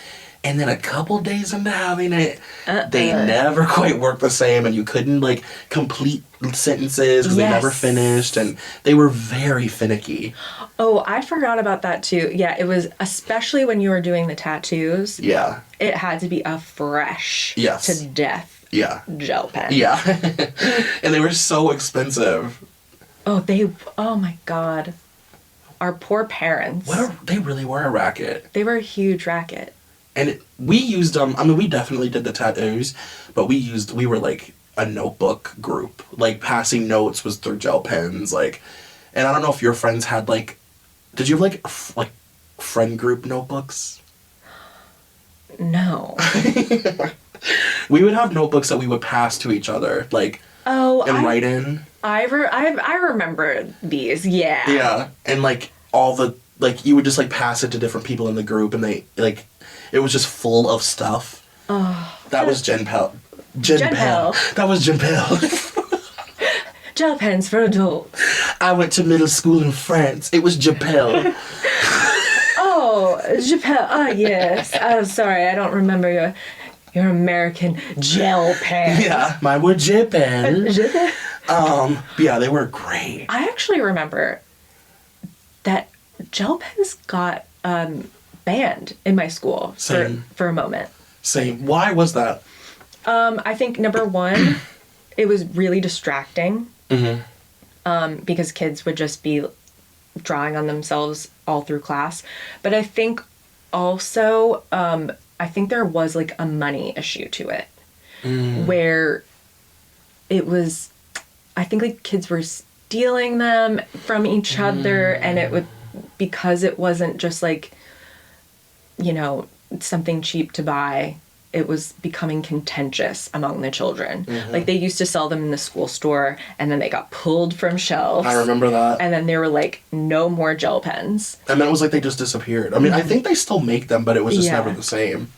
And then a couple days into having it, they never quite worked the same, and you couldn't complete sentences because they never finished, and they were very finicky. Oh, I forgot about that too. Yeah, it was, especially when you were doing the tattoos. Yeah. It had to be a fresh to death gel pen. Yeah. And they were so expensive. Oh my God. Our poor parents. They really were a racket. They were a huge racket. And we used them, we definitely did the tattoos, but we were a notebook group. Passing notes was through gel pens, and I don't know if your friends had, did you have, friend group notebooks? No. We would have notebooks that we would pass to each other, and write in. I remember these, yeah. Yeah, and, all the, you would just, pass it to different people in the group, and they, it was just full of stuff. Oh. That was Jen Pell. That was Jen Pell. Gel pens for adults. I went to middle school in France. It was Japel. Oh, Japel. Oh, yes. I'm sorry. I don't remember your American gel pen. Yeah, mine were Japel. Yeah, they were great. I actually remember that gel pens got banned in my school for a moment. Same. Why was that? I think number one, it was really distracting. Because kids would just be drawing on themselves all through class. But I think also, I think there was like a money issue to it, where it was, I think like kids were stealing them from each other, and it would, because it wasn't just like, you know, something cheap to buy, it was becoming contentious among the children. Like, they used to sell them in the school store, and then they got pulled from shelves. I remember that. And then they were like, no more gel pens. And then it was like they just disappeared. I mean, I think they still make them, but it was just never the same.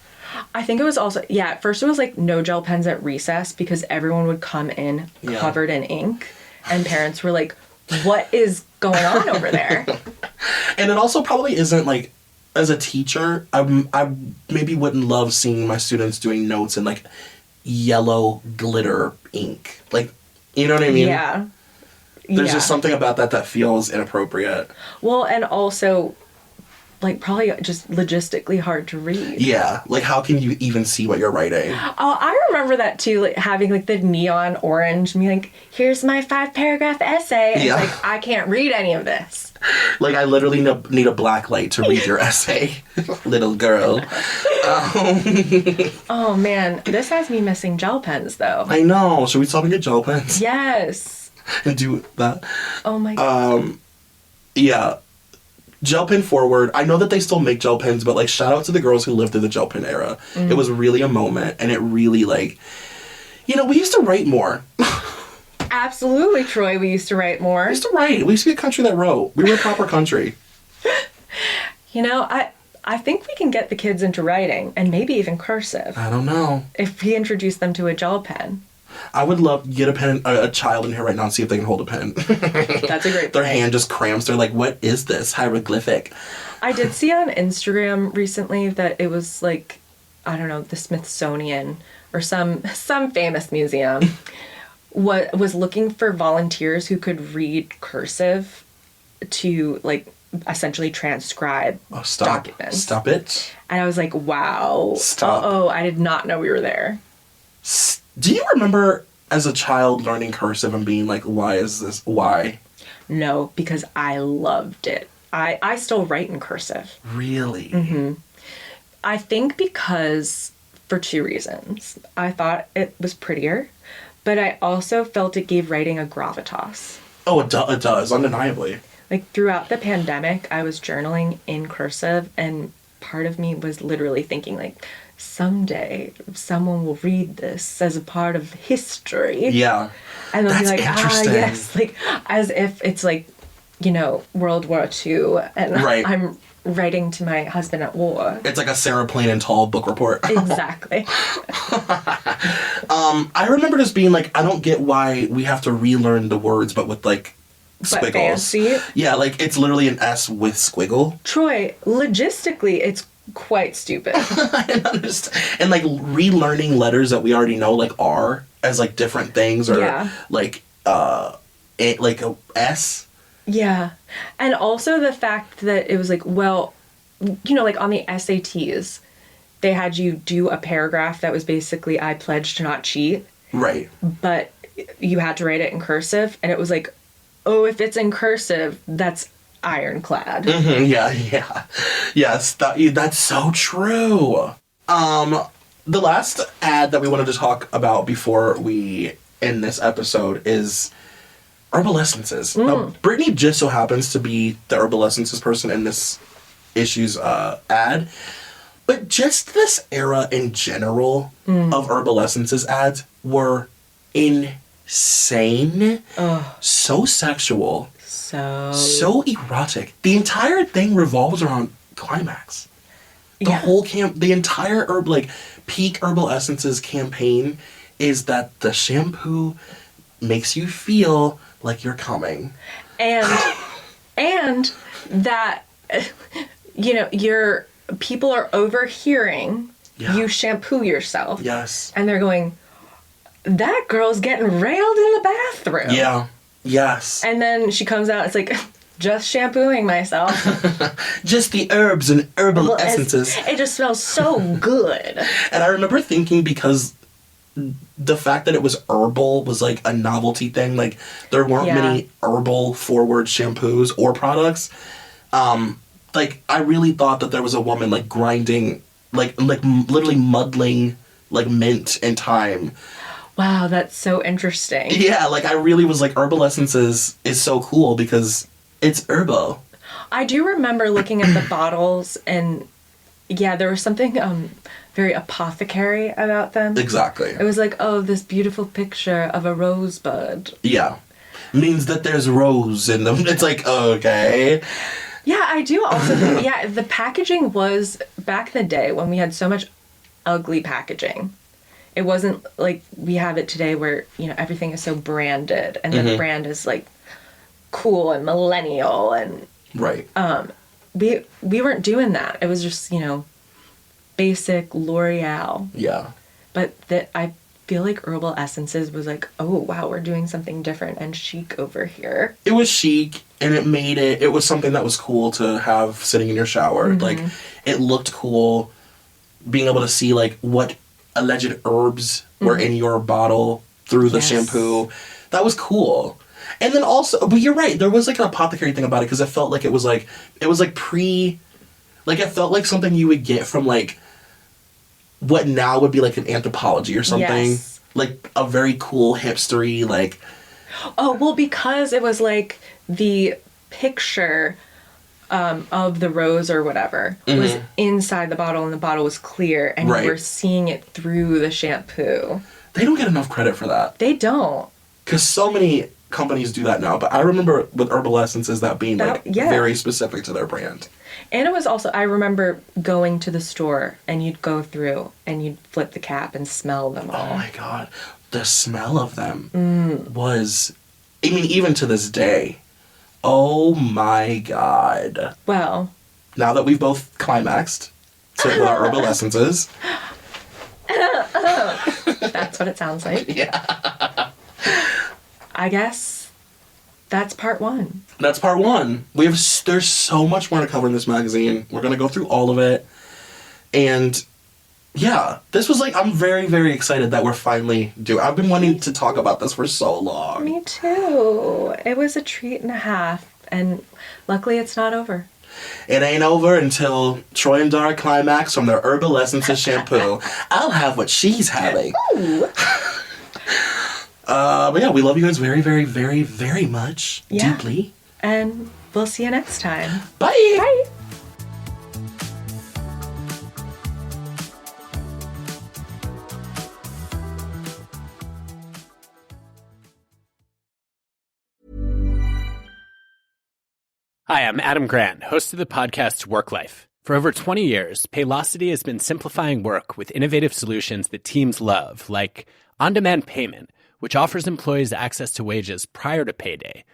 I think it was also, at first it was like no gel pens at recess because everyone would come in covered in ink, and parents were like, what is going on over there? And it also probably isn't like, as a teacher, I maybe wouldn't love seeing my students doing notes in like yellow glitter ink. Like, you know what I mean? Yeah. There's just something about that feels inappropriate. Well, and also, like, probably just logistically hard to read. Yeah. Like, how can you even see what you're writing? Oh, I remember that too, like having like the neon orange and being like, here's my 5-paragraph essay. And it's like, I can't read any of this. Like, I literally need a black light to read your essay, little girl. Oh man, this has me missing gel pens though. I know. Should we stop and get gel pens? Yes. And do that? Oh my god. Yeah. Gel pen forward. I know that they still make gel pens, but like, shout out to the girls who lived through the gel pen era. It was really a moment, and it really like, you know, we used to write more. Absolutely, Troy. We used to write more. We used to write. We used to be a country that wrote. We were a proper country. You know, I think we can get the kids into writing, and maybe even cursive. I don't know. If we introduce them to a gel pen. I would love to get a child in here right now and see if they can hold a pen. That's a great Their point. hand just cramps. They're like, what is this? Hieroglyphic. I did see on Instagram recently that it was like, I don't know, the Smithsonian or some famous museum was looking for volunteers who could read cursive to like essentially transcribe documents. Stop it. And I was like, wow. Stop. Oh, I did not know we were there. Do you remember as a child learning cursive and being like, why is this? Why? No, because I loved it. I still write in cursive. Really? Mm-hmm. I think because, for two reasons. I thought it was prettier, but I also felt it gave writing a gravitas. Oh, it does, undeniably. Like, throughout the pandemic, I was journaling in cursive, and part of me was literally thinking, like, someday someone will read this as a part of history. Yeah. And they'll That's be like, interesting. yes. Like, as if it's like, you know, World War II, and Right. I'm writing to my husband at war. It's like a Sarah Plain and Tall book report. Exactly. I remember just being like, I don't get why we have to relearn the words, but with like squiggles. But fancy. Yeah, like it's literally an S with squiggle. Troy, logistically, it's quite stupid. I understand. And like relearning letters that we already know, like R, as like different things, or like like a S. Yeah. And also the fact that it was like, well, you know, like on the SATs, they had you do a paragraph that was basically, I pledge to not cheat. Right. But you had to write it in cursive, and it was like, oh, if it's in cursive, that's ironclad. Mm-hmm, yeah. Yes, that's so true. The last ad that we wanted to talk about before we end this episode is Herbal Essences. Now, Britney just so happens to be the Herbal Essences person in this issue's ad. But just this era in general of Herbal Essences ads were insane. So sexual. So erotic. The entire thing revolves around climax. The entire peak Herbal Essences campaign is that the shampoo makes you feel like you're coming. And that, you know, your people are overhearing you shampoo yourself. Yes. And they're going, that girl's getting railed in the bathroom. Yeah. Yes. And then she comes out, it's like, just shampooing myself. Just the herbs and herbal essences. It just smells so good. And I remember thinking, because the fact that it was herbal was like a novelty thing. Like, there weren't many herbal forward shampoos or products. Like, I really thought that there was a woman like grinding, like literally muddling like mint and thyme. Wow, that's so interesting. Yeah, like I really was like, herbal essences is so cool because it's herbal. I do remember looking at the bottles, and yeah, there was something very apothecary about them. Exactly. It was like, oh, this beautiful picture of a rosebud. Yeah. Means that there's rose in them. It's like, okay. Yeah, I do also think, yeah, the packaging was, back in the day when we had so much ugly packaging, it wasn't like we have it today where, you know, everything is so branded and the brand is like cool and millennial and right. We weren't doing that. It was just, you know, basic L'Oreal. Yeah. But that I feel like herbal essences was like, oh wow, we're doing something different and chic over here. It was chic, and it was something that was cool to have sitting in your shower. Like, it looked cool being able to see like what alleged herbs were in your bottle through the shampoo. That was cool. And then also, but you're right, there was like an apothecary thing about it, because it felt like it was like it felt like something you would get from like what now would be like an anthropology or something. Yes. Like a very cool hipstery, like... Oh, well, because it was like the picture of the rose or whatever was inside the bottle, and the bottle was clear, and you were seeing it through the shampoo. They don't get enough credit for that. They don't. Because so many companies do that now, but I remember with herbal essences that being very specific to their brand. And it was also, I remember going to the store and you'd go through and you'd flip the cap and smell them all. Oh my God. The smell of them was, I mean, even to this day, oh my God. Well. Now that we've both climaxed with our herbal essences. That's what it sounds like. Yeah. I guess that's part one. That's part one. There's so much more to cover in this magazine. We're going to go through all of it. And yeah, this was like, I'm very, very excited that we're finally I've been wanting to talk about this for so long. Me too. It was a treat and a half. And luckily it's not over. It ain't over until Troy and Dara climax from their herbal essences shampoo. I'll have what she's having. But yeah, we love you guys very, very, very, very much. Yeah. Deeply. And we'll see you next time. Bye. Bye. Hi, I'm Adam Grant, host of the podcast Work Life. For over 20 years, Paylocity has been simplifying work with innovative solutions that teams love, like on-demand payment, which offers employees access to wages prior to payday,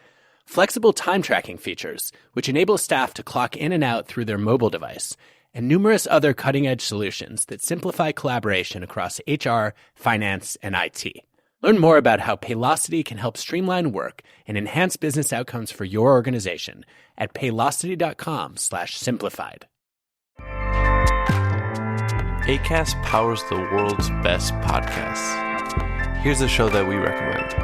flexible time tracking features, which enable staff to clock in and out through their mobile device, and numerous other cutting-edge solutions that simplify collaboration across HR, finance, and IT. Learn more about how Paylocity can help streamline work and enhance business outcomes for your organization at paylocity.com/simplified. Acast powers the world's best podcasts. Here's a show that we recommend.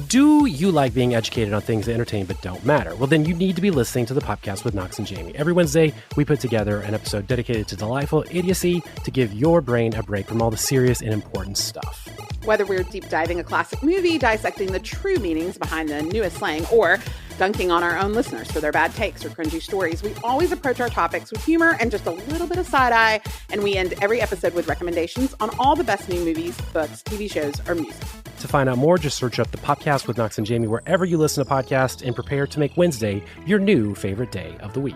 Do you like being educated on things that entertain but don't matter? Well, then you need to be listening to the podcast with Knox and Jamie. Every Wednesday, we put together an episode dedicated to delightful idiocy to give your brain a break from all the serious and important stuff. Whether we're deep diving a classic movie, dissecting the true meanings behind the newest slang, or dunking on our own listeners for their bad takes or cringy stories, we always approach our topics with humor and just a little bit of side-eye, and we end every episode with recommendations on all the best new movies, books, TV shows, or music. To find out more, just search up the podcast with Knox and Jamie wherever you listen to podcasts and prepare to make Wednesday your new favorite day of the week.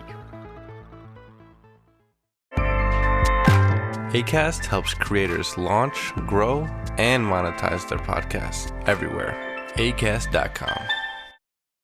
Acast helps creators launch, grow, and monetize their podcasts everywhere. Acast.com.